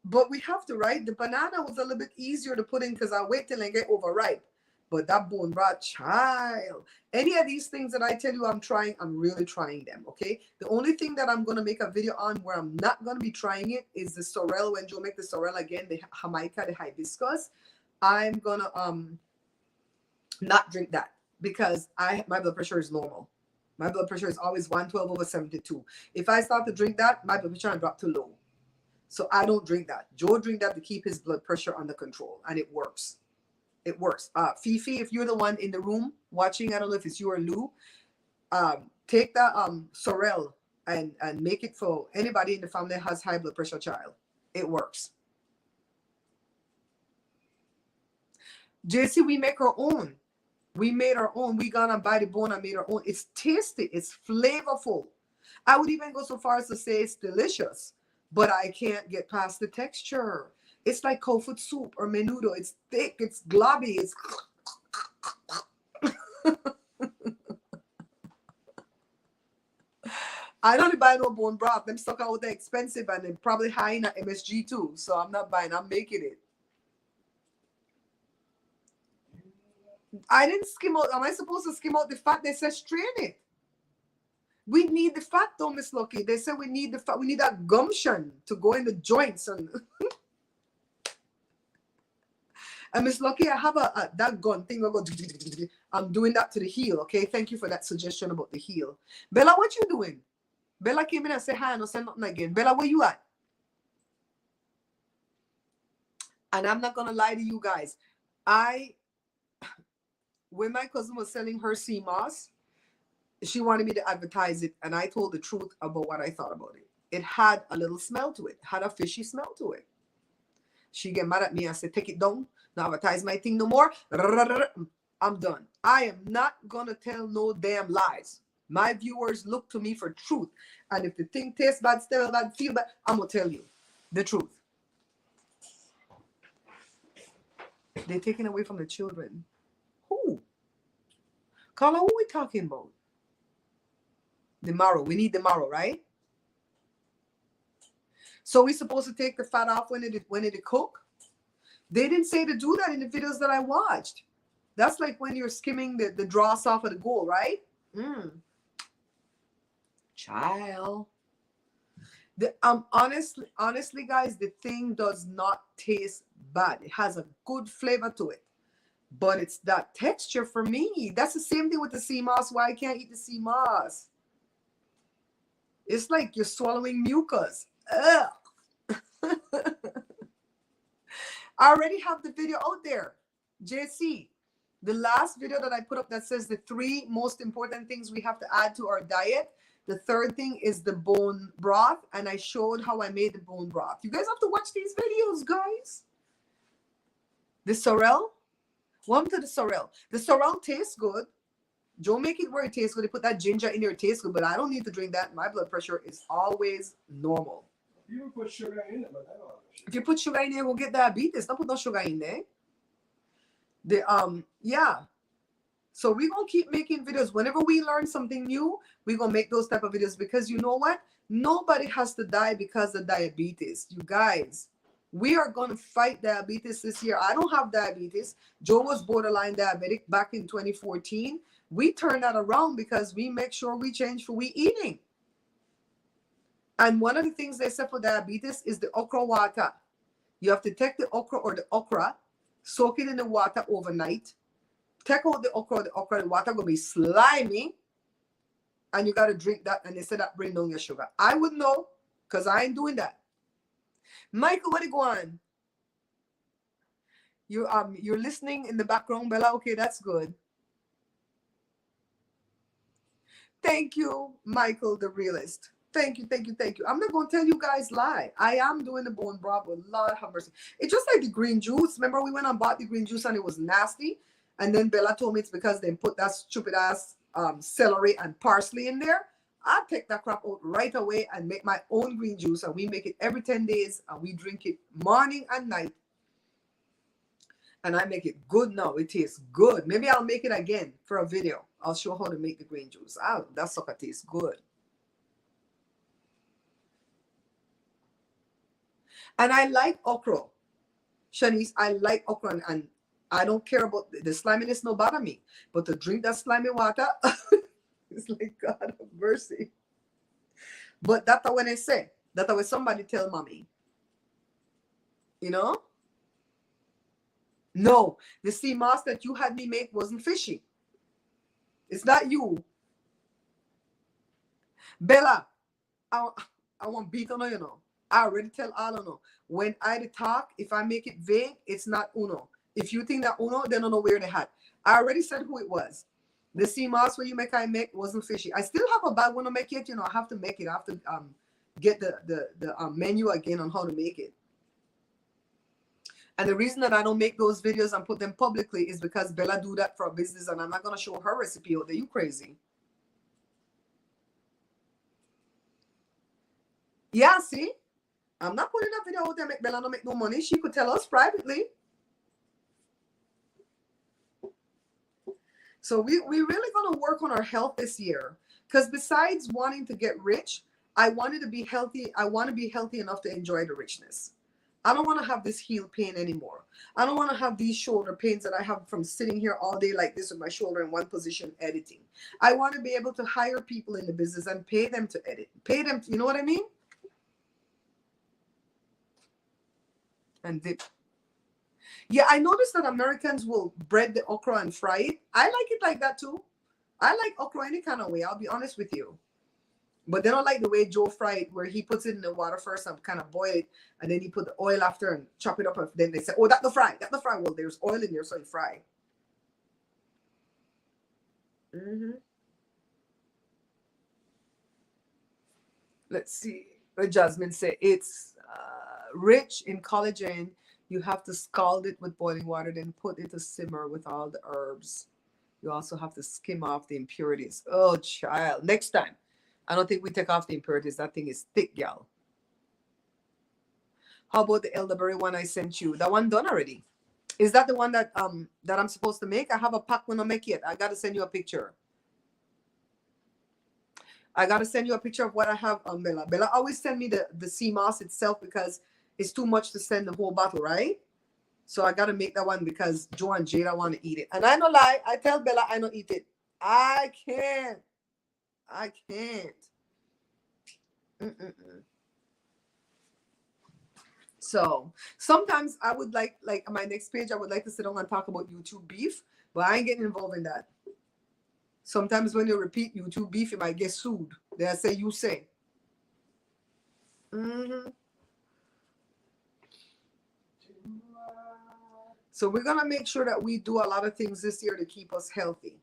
but we have to, right? The banana was a little bit easier to put in because I wait till I get overripe. But that bone broth, child. Any of these things that I tell you I'm trying, I'm really trying them, okay? The only thing that I'm going to make a video on where I'm not going to be trying it is the sorrel. When Joe make the sorrel again, the Jamaica, the hibiscus, I'm going to not drink that because my blood pressure is normal. My blood pressure is always 112/72. If I start to drink that, my blood pressure will drop too low. So I don't drink that. Joe drink that to keep his blood pressure under control, and it works. It works. Fifi, if you're the one in the room watching, I don't know if it's you or Lou, take that sorrel and make it for anybody in the family that has high blood pressure, child. It works. JC, we make our own. We made our own. We gonna buy the bone and made our own. It's tasty. It's flavorful. I would even go so far as to say it's delicious, but I can't get past the texture. It's like cold food soup or menudo. It's thick. It's globby. It's I don't buy no bone broth. Them stuck out there expensive and they're probably high in MSG too. So I'm not buying. I'm making it. I didn't skim out. Am I supposed to skim out the fat? They said strain it. We need the fat though, Miss Lucky. They said we need the fat. We need that gumption to go in the joints and. And Miss Lucky, I have that gun thing. I'm doing that to the heel. Okay, thank you for that suggestion about the heel. Bella, what you doing? Bella came in and said hi and I said nothing again. Bella, where you at? And I'm not gonna lie to you guys. When my cousin was selling her sea moss, she wanted me to advertise it, and I told the truth about what I thought about it. It had a little smell to it, had a fishy smell to it. She get mad at me and said, take it down, not advertise my thing no more. I'm done. I am not gonna tell no damn lies. My viewers look to me for truth. And if the thing tastes bad, smell bad, feel bad, I'm gonna tell you the truth. They're taking away from the children. Who? Carla, who are we talking about? The marrow. We need the marrow, right? So we're supposed to take the fat off when it cook? They didn't say to do that in the videos that I watched. That's like when you're skimming the dross off of the goal, right? Child. Honestly, guys, the thing does not taste bad. It has a good flavor to it. But it's that texture for me. That's the same thing with the sea moss. Why I can't eat the sea moss? It's like you're swallowing mucus. Ugh. I already have the video out there. JC, the last video that I put up that says the 3 most important things we have to add to our diet. The third thing is the bone broth, and I showed how I made the bone broth. You guys have to watch these videos, guys. The sorrel. Welcome to the sorrel. The sorrel tastes good. Joe make it where it tastes good. They put that ginger in there, it tastes good, but I don't need to drink that. My blood pressure is always normal. You can put sugar in it, but I don't have sugar. If you put sugar in there, we'll get diabetes. Don't put no sugar in there. Yeah. So we're gonna keep making videos. Whenever we learn something new, we're gonna make those type of videos, because you know what? Nobody has to die because of diabetes. You guys, we are gonna fight diabetes this year. I don't have diabetes. Joe was borderline diabetic back in 2014. We turned that around because we make sure we change for we eating. And one of the things they say for diabetes is the okra water. You have to take the okra, soak it in the water overnight. Take out the water gonna be slimy, and you gotta drink that, and they say that bring down your sugar. I would know, because I ain't doing that. Michael, what are you going? You're listening in the background, Bella. Okay, that's good. Thank you, Michael, the realist. Thank you. I'm not going to tell you guys lie. I am doing the bone broth with Lord have mercy. It's just like the green juice. Remember we went and bought the green juice and it was nasty? And then Bella told me it's because they put that stupid ass celery and parsley in there. I take that crap out right away and make my own green juice. And we make it every 10 days. And we drink it morning and night. And I make it good now. It tastes good. Maybe I'll make it again for a video. I'll show how to make the green juice. That sucker tastes good. And I like okra. Shanice, I like okra, and I don't care about the sliminess, no bother me. But to drink that slimy water, it's like, God have mercy. But that's what I say. That's what somebody tell mommy. You know? No, the sea moss that you had me make wasn't fishy. It's not you. Bella, I want beat on her, you know. I already tell all of you. When I talk, if I make it vague, it's not Uno. If you think that Uno, they don't know where they had. I already said who it was. The sea moss where I make wasn't fishy. I still have a bad one to make it. You know, I have to make it. I have to get the menu again on how to make it. And the reason that I don't make those videos and put them publicly is because Bella do that for a business, and I'm not gonna show her recipe out there. You crazy? Yeah, see? I'm not putting that video out there make Bella not make no money. She could tell us privately. So we really gonna work on our health this year. Because besides wanting to get rich, I wanted to be healthy. I want to be healthy enough to enjoy the richness. I don't want to have this heel pain anymore. I don't want to have these shoulder pains that I have from sitting here all day like this with my shoulder in one position editing. I want to be able to hire people in the business and pay them to edit. Pay them, you know what I mean? And dip. Yeah, I noticed that Americans will bread the okra and fry it. I like it like that too. I like okra any kind of way, I'll be honest with you. But they don't like the way Joe fried, where he puts it in the water first and kind of boil it, and then he put the oil after and chop it up. And then they say, oh, that's the fry. That's the fry. Well, there's oil in there, so you fry. Let's see. Jasmine said it's rich in collagen. You have to scald it with boiling water, then put it to simmer with all the herbs. You also have to skim off the impurities. Oh, child. Next time. I don't think we take off the impurities. That thing is thick, y'all. How about the elderberry one I sent you? That one done already. Is that the one that that I'm supposed to make? I have a pack when I make it. I got to send you a picture. I got to send you a picture of what I have on Bella. Bella always send me the sea moss itself because it's too much to send the whole bottle, right? So I got to make that one because Joe and Jada want to eat it. And I don't lie. I tell Bella I don't eat it. I can't. So sometimes I would like my next page, I would like to sit down and talk about YouTube beef, but I ain't getting involved in that. Sometimes when you repeat YouTube beef, you might get sued. They say you say. Mm-hmm. So we're gonna make sure that we do a lot of things this year to keep us healthy.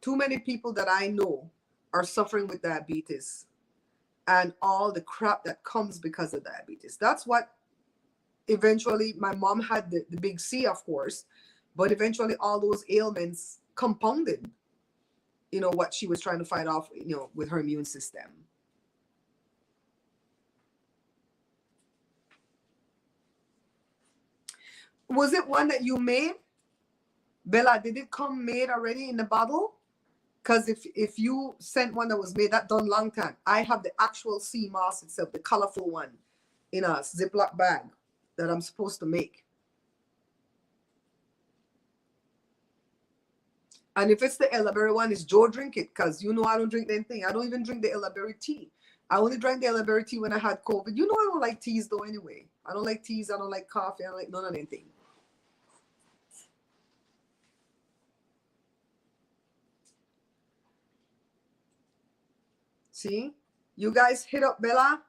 Too many people that I know are suffering with diabetes and all the crap that comes because of diabetes. That's what eventually my mom had the big C, of course, but eventually all those ailments compounded, what she was trying to fight off, with her immune system. Was it one that you made? Bella, did it come made already in the bottle? Because if you sent one that was made, that done long time. I have the actual sea moss itself, the colorful one, in a Ziploc bag that I'm supposed to make. And if it's the elderberry one, it's Joe drink it, because I don't drink anything. I don't even drink the elderberry tea. I only drank the elderberry tea when I had COVID. I don't like teas though anyway. I don't like teas. I don't like coffee. I don't like none of anything. See? You guys hit up Bella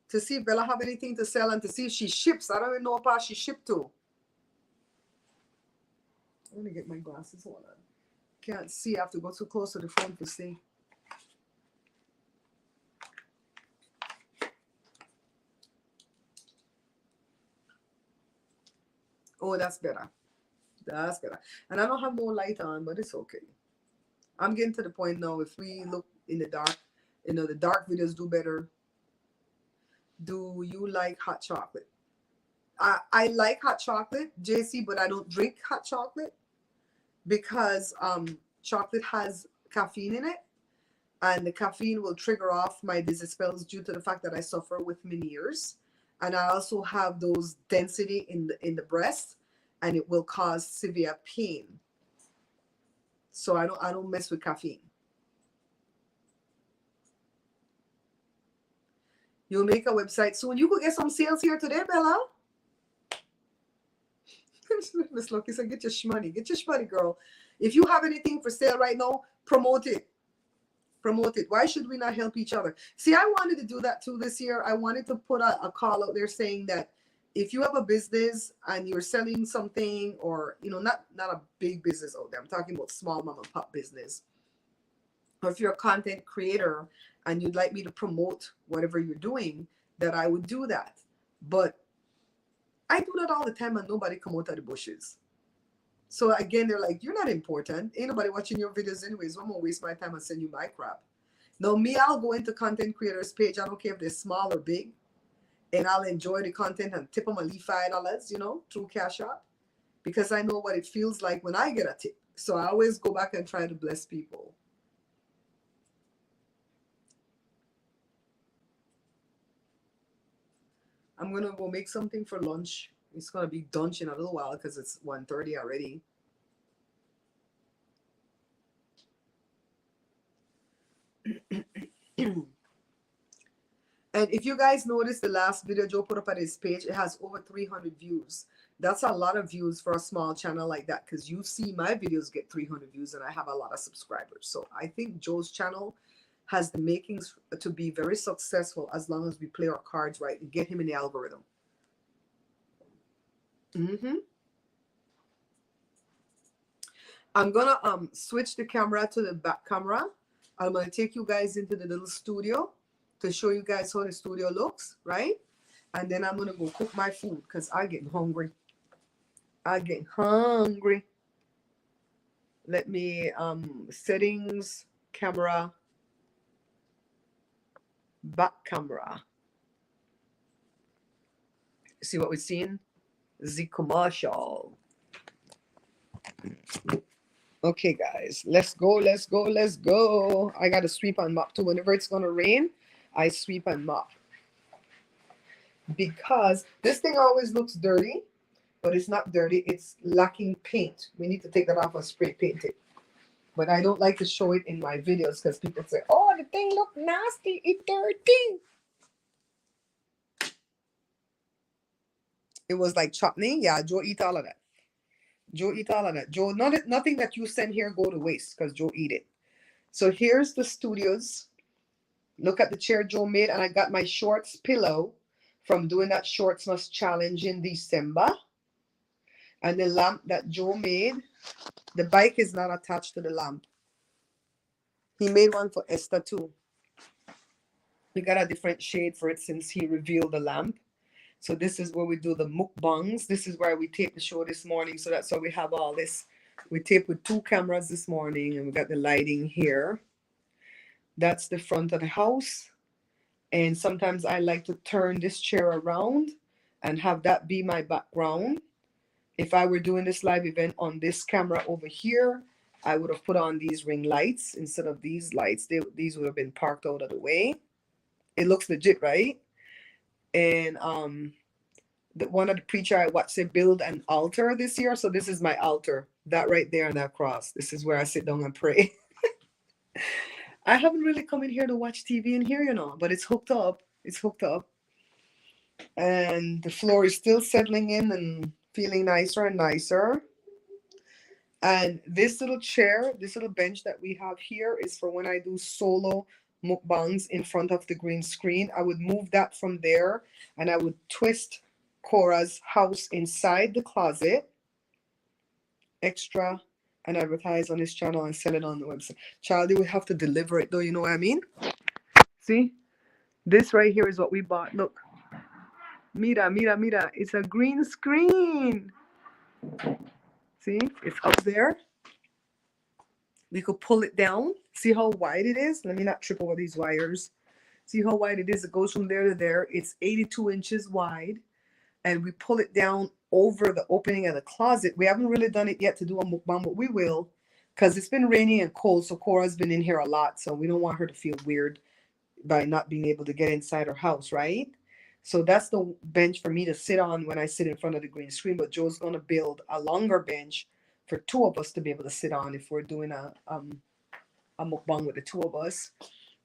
to see if Bella have anything to sell and to see if she ships. I don't even know what she shipped to. Let me get my glasses. Hold on. Can't see. I have to go too close to the phone to see. Oh, that's better. That's better. And I don't have no light on, but it's okay. I'm getting to the point now. If we look in the dark, the dark videos do better. Do you like hot chocolate? I like hot chocolate, JC, but I don't drink hot chocolate because chocolate has caffeine in it, and the caffeine will trigger off my dizzy spells due to the fact that I suffer with Meniere's, and I also have those density in the breast, and it will cause severe pain. So I don't mess with caffeine. You'll make a website soon. You could get some sales here today, Bella. Miss Lucky said, get your shmoney. Get your shmoney, girl. If you have anything for sale right now, promote it. Promote it. Why should we not help each other? See, I wanted to do that too this year. I wanted to put a call out there saying that if you have a business and you're selling something, or not a big business out there, I'm talking about small mom and pop business, or if you're a content creator and you'd like me to promote whatever you're doing, that I would do that. But I do that all the time and nobody come out of the bushes. So again, they're like, you're not important. Ain't nobody watching your videos anyways. I'm gonna waste my time and send you my crap. Now me, I'll go into content creators page. I don't care if they're small or big, and I'll enjoy the content and tip them at least $5, through Cash App, because I know what it feels like when I get a tip. So I always go back and try to bless people. I'm gonna go make something for lunch. It's gonna be lunch in a little while because it's 1:30 already. And if you guys notice, the last video Joe put up at his page, it has over 300 views. That's a lot of views for a small channel like that, because you see my videos get 300 views and I have a lot of subscribers. So I think Joe's channel has the makings to be very successful as long as we play our cards right and get him in the algorithm. I'm gonna switch the camera to the back camera. I'm gonna take you guys into the little studio to show you guys how the studio looks, right? And then I'm gonna go cook my food because I get hungry. Let me settings, camera, back camera. See what we're seeing? The commercial. Okay, guys, let's go. I gotta sweep and mop too. Whenever it's gonna rain, I sweep and mop, because this thing always looks dirty, but it's not dirty. It's lacking paint. We need to take that off and spray paint it. But I don't like to show it in my videos because people say, "Oh, the thing look nasty. It's dirty." It was like chutney. Yeah, Joe eat all of that. Joe, nothing that you send here go to waste because Joe eat it. So here's the studios. Look at the chair Joe made, and I got my shorts pillow from doing that Shorts Must Challenge in December. And the lamp that Joe made, the bike is not attached to the lamp. He made one for Esther too. We got a different shade for it since he revealed the lamp. So this is where we do the mukbangs. This is where we tape the show this morning. So that's why we have all this. We tape with 2 cameras this morning, and we got the lighting here. That's the front of the house. And sometimes I like to turn this chair around and have that be my background. If I were doing this live event on this camera over here, I would have put on these ring lights instead of these lights. These would have been parked out of the way. It looks legit, right? And one of the preacher I watched say build an altar this year. So this is my altar. That right there and that cross. This is where I sit down and pray. I haven't really come in here to watch TV in here, but it's hooked up. It's hooked up. And the floor is still settling in and feeling nicer and nicer. And this little chair, this little bench that we have here is for when I do solo mukbangs in front of the green screen. I would move that from there, and I would twist Cora's house inside the closet. Extra and advertise on his channel and sell it on the website. Charlie would have to deliver it though, you know what I mean? See? This right here is what we bought. Look. Mira, mira, mira. It's a green screen. See? It's up there. We could pull it down. See how wide it is? Let me not trip over these wires. See how wide it is? It goes from there to there. It's 82 inches wide. And we pull it down over the opening of the closet. We haven't really done it yet to do a mukbang, but we will. Because it's been rainy and cold, so Cora's been in here a lot. So we don't want her to feel weird by not being able to get inside her house, right? So that's the bench for me to sit on when I sit in front of the green screen. But Joe's going to build a longer bench for 2 of us to be able to sit on if we're doing a mukbang with the 2 of us.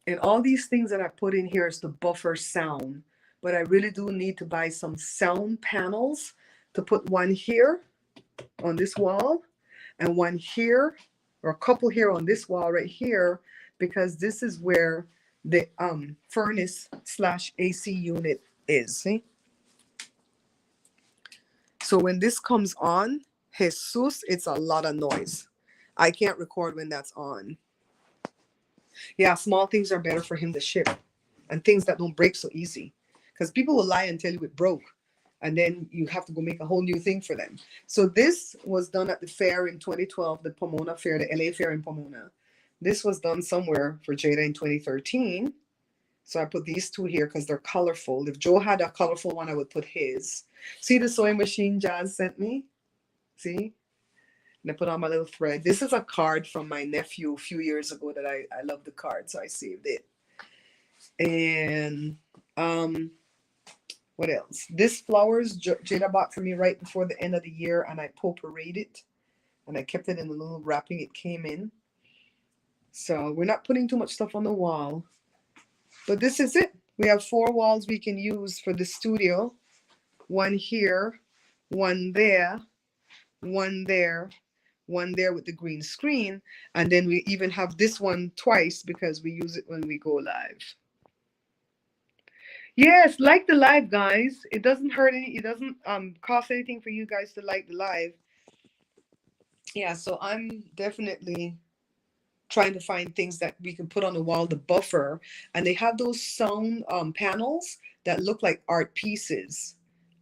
And all these things that I put in here is to buffer sound. But I really do need to buy some sound panels to put one here on this wall and one here, or a couple here on this wall right here, because this is where the furnace / AC unit is. See? So when this comes on, Jesus, it's a lot of noise. I can't record when that's on. Yeah, small things are better for him to ship, and things that don't break so easy. Because people will lie and tell you it broke, and then you have to go make a whole new thing for them. So this was done at the fair in 2012, the Pomona Fair, the LA Fair in Pomona. This was done somewhere for Jada in 2013. So I put these 2 here because they're colorful. If Joe had a colorful one, I would put his. See the sewing machine Jazz sent me? See? And I put on my little thread. This is a card from my nephew a few years ago that I love the card, so I saved it. And what else? This flowers Jada bought for me right before the end of the year, and I potpourried it, and I kept it in the little wrapping it came in. So we're not putting too much stuff on the wall, but this is it. We have 4 walls we can use for the studio. One here, one there, one there, one there with the green screen, and then we even have this one twice because we use it when we go live. Yes, like the live, guys. It doesn't hurt any. It doesn't cost anything for you guys to like the live. Yeah, so I'm definitely trying to find things that we can put on the wall to buffer, and they have those sound panels that look like art pieces,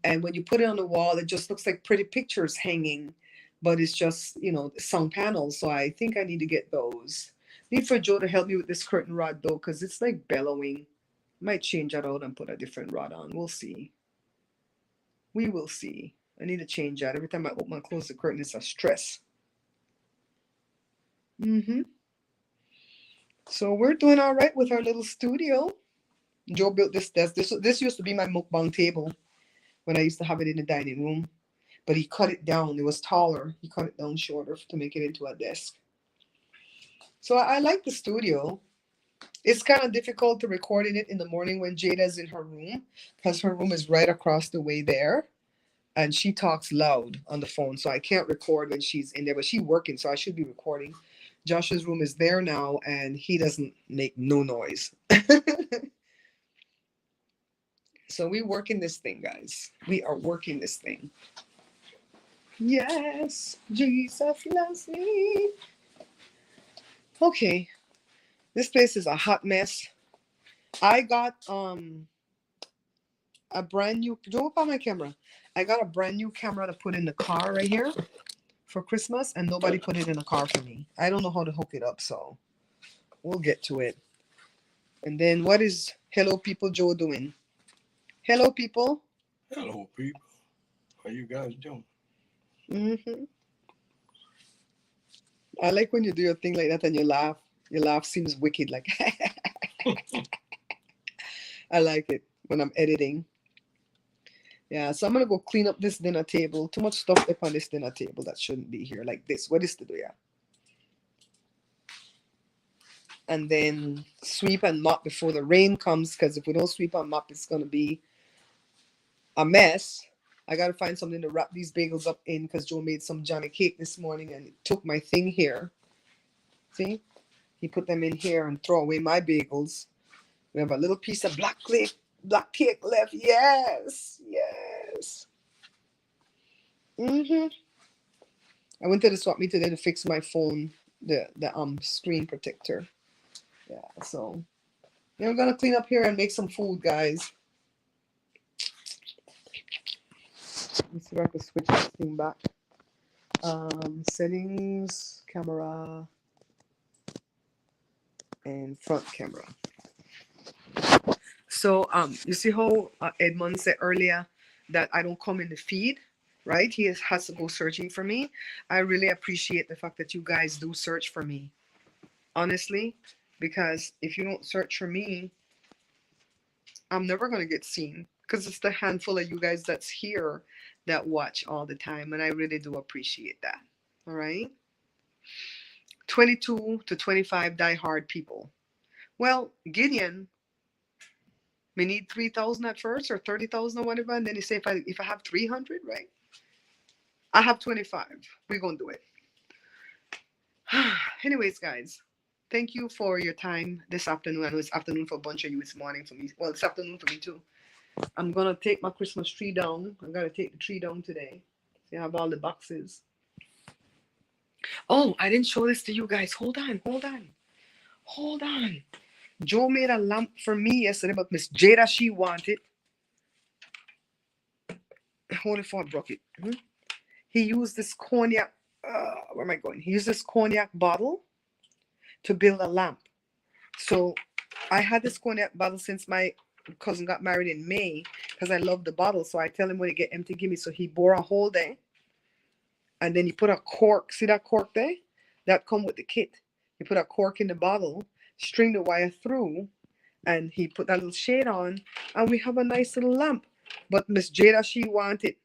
and when you put it on the wall, it just looks like pretty pictures hanging, but it's just sound panels. So I think I need to get those. Need for Joe to help me with this curtain rod though, because it's like bellowing. Might change that out and put a different rod on. We'll see. We will see. I need to change that. Every time I open and close the curtain, it's a stress. So we're doing all right with our little studio. Joe built this desk. This used to be my mukbang table when I used to have it in the dining room. But he cut it down. It was taller. He cut it down shorter to make it into a desk. So I like the studio. It's kind of difficult to record in it in the morning when Jada's in her room, because her room is right across the way there. And she talks loud on the phone, so I can't record when she's in there. But she's working, so I should be recording. Josh's room is there now, and he doesn't make no noise. So we working this thing, guys. We are working this thing. Yes, Jesus loves me. Okay, this place is a hot mess. I got a brand new. Don't open my camera. I got a brand new camera to put in the car right here for Christmas, and nobody put it in the car for me. I don't know how to hook it up, so we'll get to it. And then what is Hello People Joe doing? Hello people. Hello, people. How you guys doing? hmm I like when you do your thing like that and you laugh. Your laugh seems wicked. Like I like it when I'm editing. Yeah, so I'm gonna go clean up this dinner table. Too much stuff up on this dinner table that shouldn't be here. Like this. What is to do? Yeah. And then sweep and mop before the rain comes. Because if we don't sweep and mop, it's gonna be a mess. I gotta find something to wrap these bagels up in because Joe made some Johnny cake this morning and it took my thing here. See? He put them in here and throw away my bagels. We have a little piece of black cake left. Yes, yes. I went to the swap meet today to fix my phone, the screen protector. Yeah, so yeah, we're gonna clean up here and make some food, guys. Let's see if I can switch this thing back. Settings, camera, and front camera. So you see how Edmund said earlier that I don't come in the feed, right? He has to go searching for me. I really appreciate the fact that you guys do search for me, honestly, because if you don't search for me, I'm never gonna get seen because it's the handful of you guys that's here that watch all the time, and I really do appreciate that. All right, 22 to 25 diehard people. Well, Gideon may need 3,000 at first or 30,000 or whatever, and then he say if I have 300, right? I have 25. We're gonna do it. Anyways, guys, thank you for your time this afternoon. I know it's afternoon for a bunch of you. It's morning for me. Well, it's afternoon for me too. I'm gonna take my Christmas tree down. I'm gonna take the tree down today. So you have all the boxes. Oh, I didn't show this to you guys. Hold on, hold on, hold on. Joe made a lamp for me yesterday, but Miss Jada, she wanted. Hold it before I broke it. He used this cognac. Where am I going? He used this cognac bottle to build a lamp. So I had this cognac bottle since my cousin got married in May because I love the bottle. So I tell him when it get empty, give me. So he bore a hole there, and then he put a cork. See that cork there? That come with the kit. He put a cork in the bottle, string the wire through, and he put that little shade on, and we have a nice little lamp. But Miss Jada, she wanted.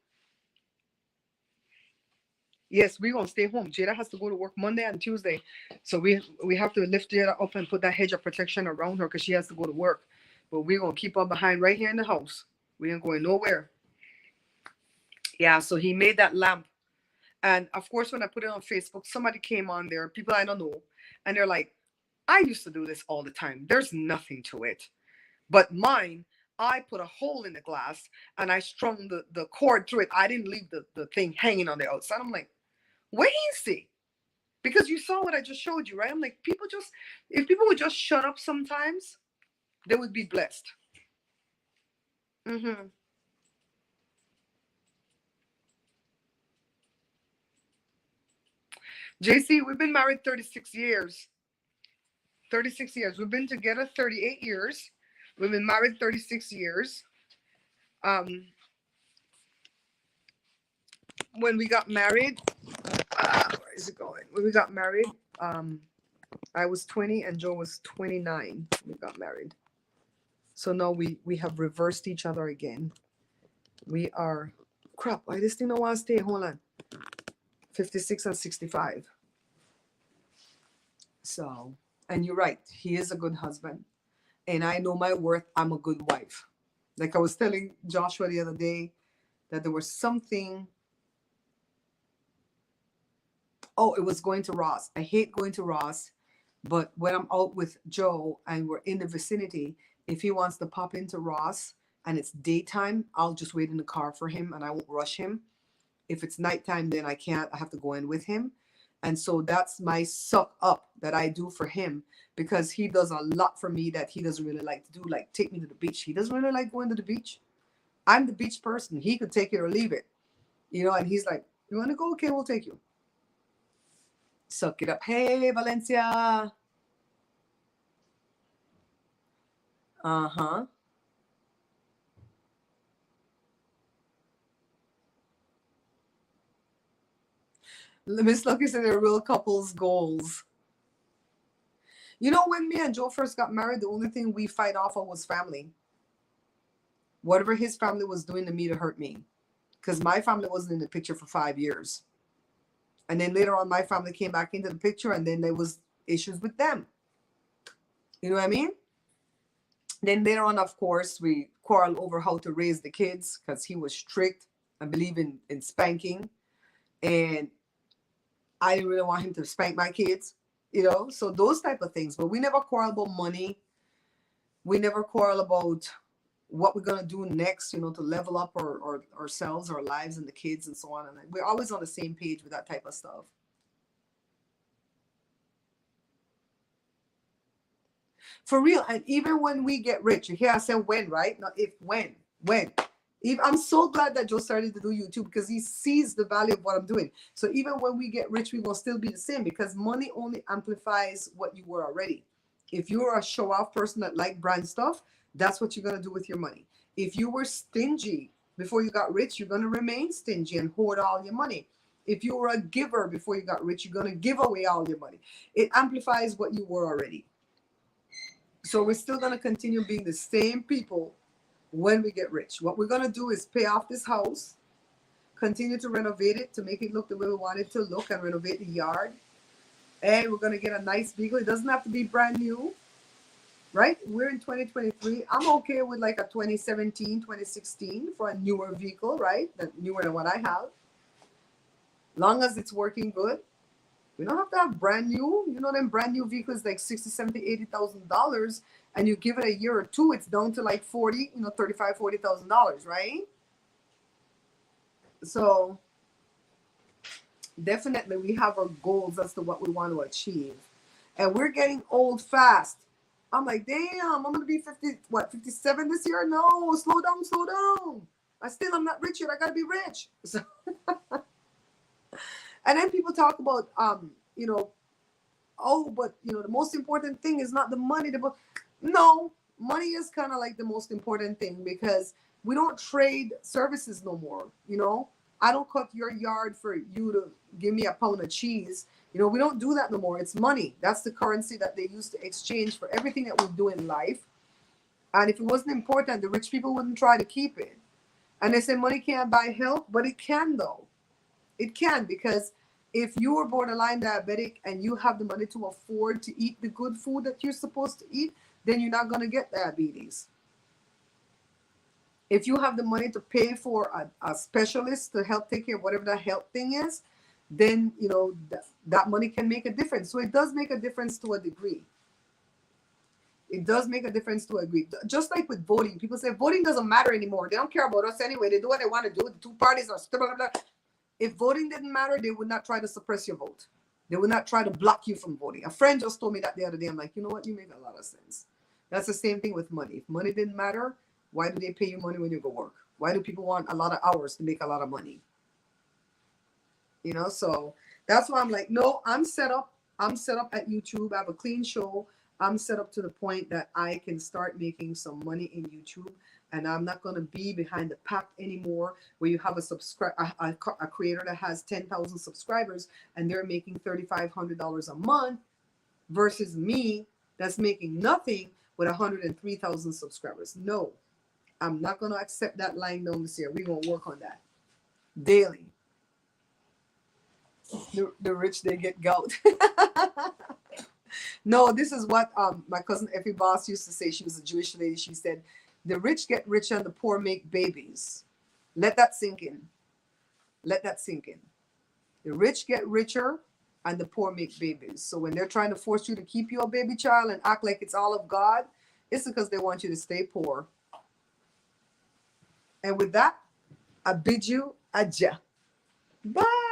Yes, we're gonna stay home. Jada has to go to work Monday and Tuesday, so we have to lift Jada up and put that hedge of protection around her because she has to go to work. But we're gonna keep her behind right here in the house. We ain't going nowhere. Yeah, so he made that lamp, and of course, when I put it on Facebook, somebody came on there, people I don't know, and they're like, "I used to do this all the time. There's nothing to it." But mine, I put a hole in the glass and I strung the cord through it. I didn't leave the thing hanging on the outside. I'm like, wait and see. Because you saw what I just showed you, right? I'm like, if people would just shut up sometimes, they would be blessed. hmm JC, we've been married 36 years. 36 years. We've been together 38 years. We've been married 36 years. Um, when we got married, where is it going? When we got married, um, I was 20 and Joe was 29. We got married. So now we have reversed each other again. We are crap. Why this thing don't want to stay? Hold on. 56 and 65. So, and you're right. He is a good husband. And I know my worth. I'm a good wife. Like I was telling Joshua the other day that there was something Oh, it was going to Ross. I hate going to Ross, but when I'm out with Joe and we're in the vicinity, if he wants to pop into Ross and it's daytime, I'll just wait in the car for him and I won't rush him. If it's nighttime, then I can't. I have to go in with him. And so that's my suck up that I do for him because he does a lot for me that he doesn't really like to do, like take me to the beach. He doesn't really like going to the beach. I'm the beach person. He could take it or leave it, and he's like, you want to go? Okay, we'll take you. Suck it up. Hey, Valencia. Uh-huh. Miss Lucky said they're real couples goals. When me and Joe first got married, the only thing we fight off of was family. Whatever his family was doing to me to hurt me. Because my family wasn't in the picture for 5 years. And then later on, my family came back into the picture, and then there was issues with them. You know what I mean? Then later on, of course, we quarreled over how to raise the kids because he was strict and believed in spanking. And I didn't really want him to spank my kids, So those type of things. But we never quarrel about money. We never quarrel about what we're gonna do next, to level up our ourselves, our lives, and the kids, and so on. And we're always on the same page with that type of stuff. For real. And even when we get rich, you hear I said when, right? Not if, when. I'm so glad that Joe started to do YouTube because he sees the value of what I'm doing. So even when we get rich, we will still be the same because money only amplifies what you were already. If you're a show-off person that like brand stuff, that's what you're going to do with your money. If you were stingy before you got rich, you're going to remain stingy and hoard all your money. If you were a giver before you got rich, you're going to give away all your money. It amplifies what you were already. So we're still going to continue being the same people when we get rich. What we're going to do is pay off this house, continue to renovate it to make it look the way we want it to look, and renovate the yard. And we're going to get a nice vehicle. It doesn't have to be brand new, right? We're in 2023. I'm okay with like a 2017, 2016 for a newer vehicle, right? That newer than what I have. Long as it's working good. We don't have to have brand new. Them brand new vehicles like $60,000, $70,000, $80,000, and you give it a year or two, it's down to like $35,000, $40,000, right? So definitely we have our goals as to what we want to achieve. And we're getting old fast. I'm like, damn, I'm gonna be 57 this year? No, slow down. I'm not rich yet. I gotta be rich. So and then people talk about but the most important thing is not the money. No, money is kind of like the most important thing because we don't trade services no more. I don't cut your yard for you to give me a pound of cheese. We don't do that no more. It's money. That's the currency that they use to exchange for everything that we do in life. And if it wasn't important, the rich people wouldn't try to keep it. And they say money can't buy health, but it can though. It can, because if you are borderline diabetic and you have the money to afford to eat the good food that you're supposed to eat, then you're not going to get diabetes. If you have the money to pay for a specialist to help take care of whatever that health thing is, then that money can make a difference. So it does make a difference to a degree. It does make a difference to a degree. Just like with voting, people say voting doesn't matter anymore. They don't care about us anyway. They do what they want to do. The two parties are blah, blah, blah. If voting didn't matter, they would not try to suppress your vote. They would not try to block you from voting. A friend just told me that the other day. I'm like, you know what? You make a lot of sense. That's the same thing with money. If money didn't matter, why do they pay you money when you go work? Why do people want a lot of hours to make a lot of money? So that's why I'm like, no, I'm set up. I'm set up at YouTube. I have a clean show. I'm set up to the point that I can start making some money in YouTube. And I'm not going to be behind the pack anymore where you have a creator that has 10,000 subscribers and they're making $3,500 a month versus me that's making nothing with 103,000 subscribers. No, I'm not going to accept that lying down this year. We're going to work on that daily. The rich, they get gout. No, this is what my cousin Effie Boss used to say. She was a Jewish lady. She said, the rich get richer and the poor make babies. Let that sink in. Let that sink in. The rich get richer and the poor make babies. So when they're trying to force you to keep your baby child and act like it's all of God, it's because they want you to stay poor. And with that, I bid you adieu. Bye.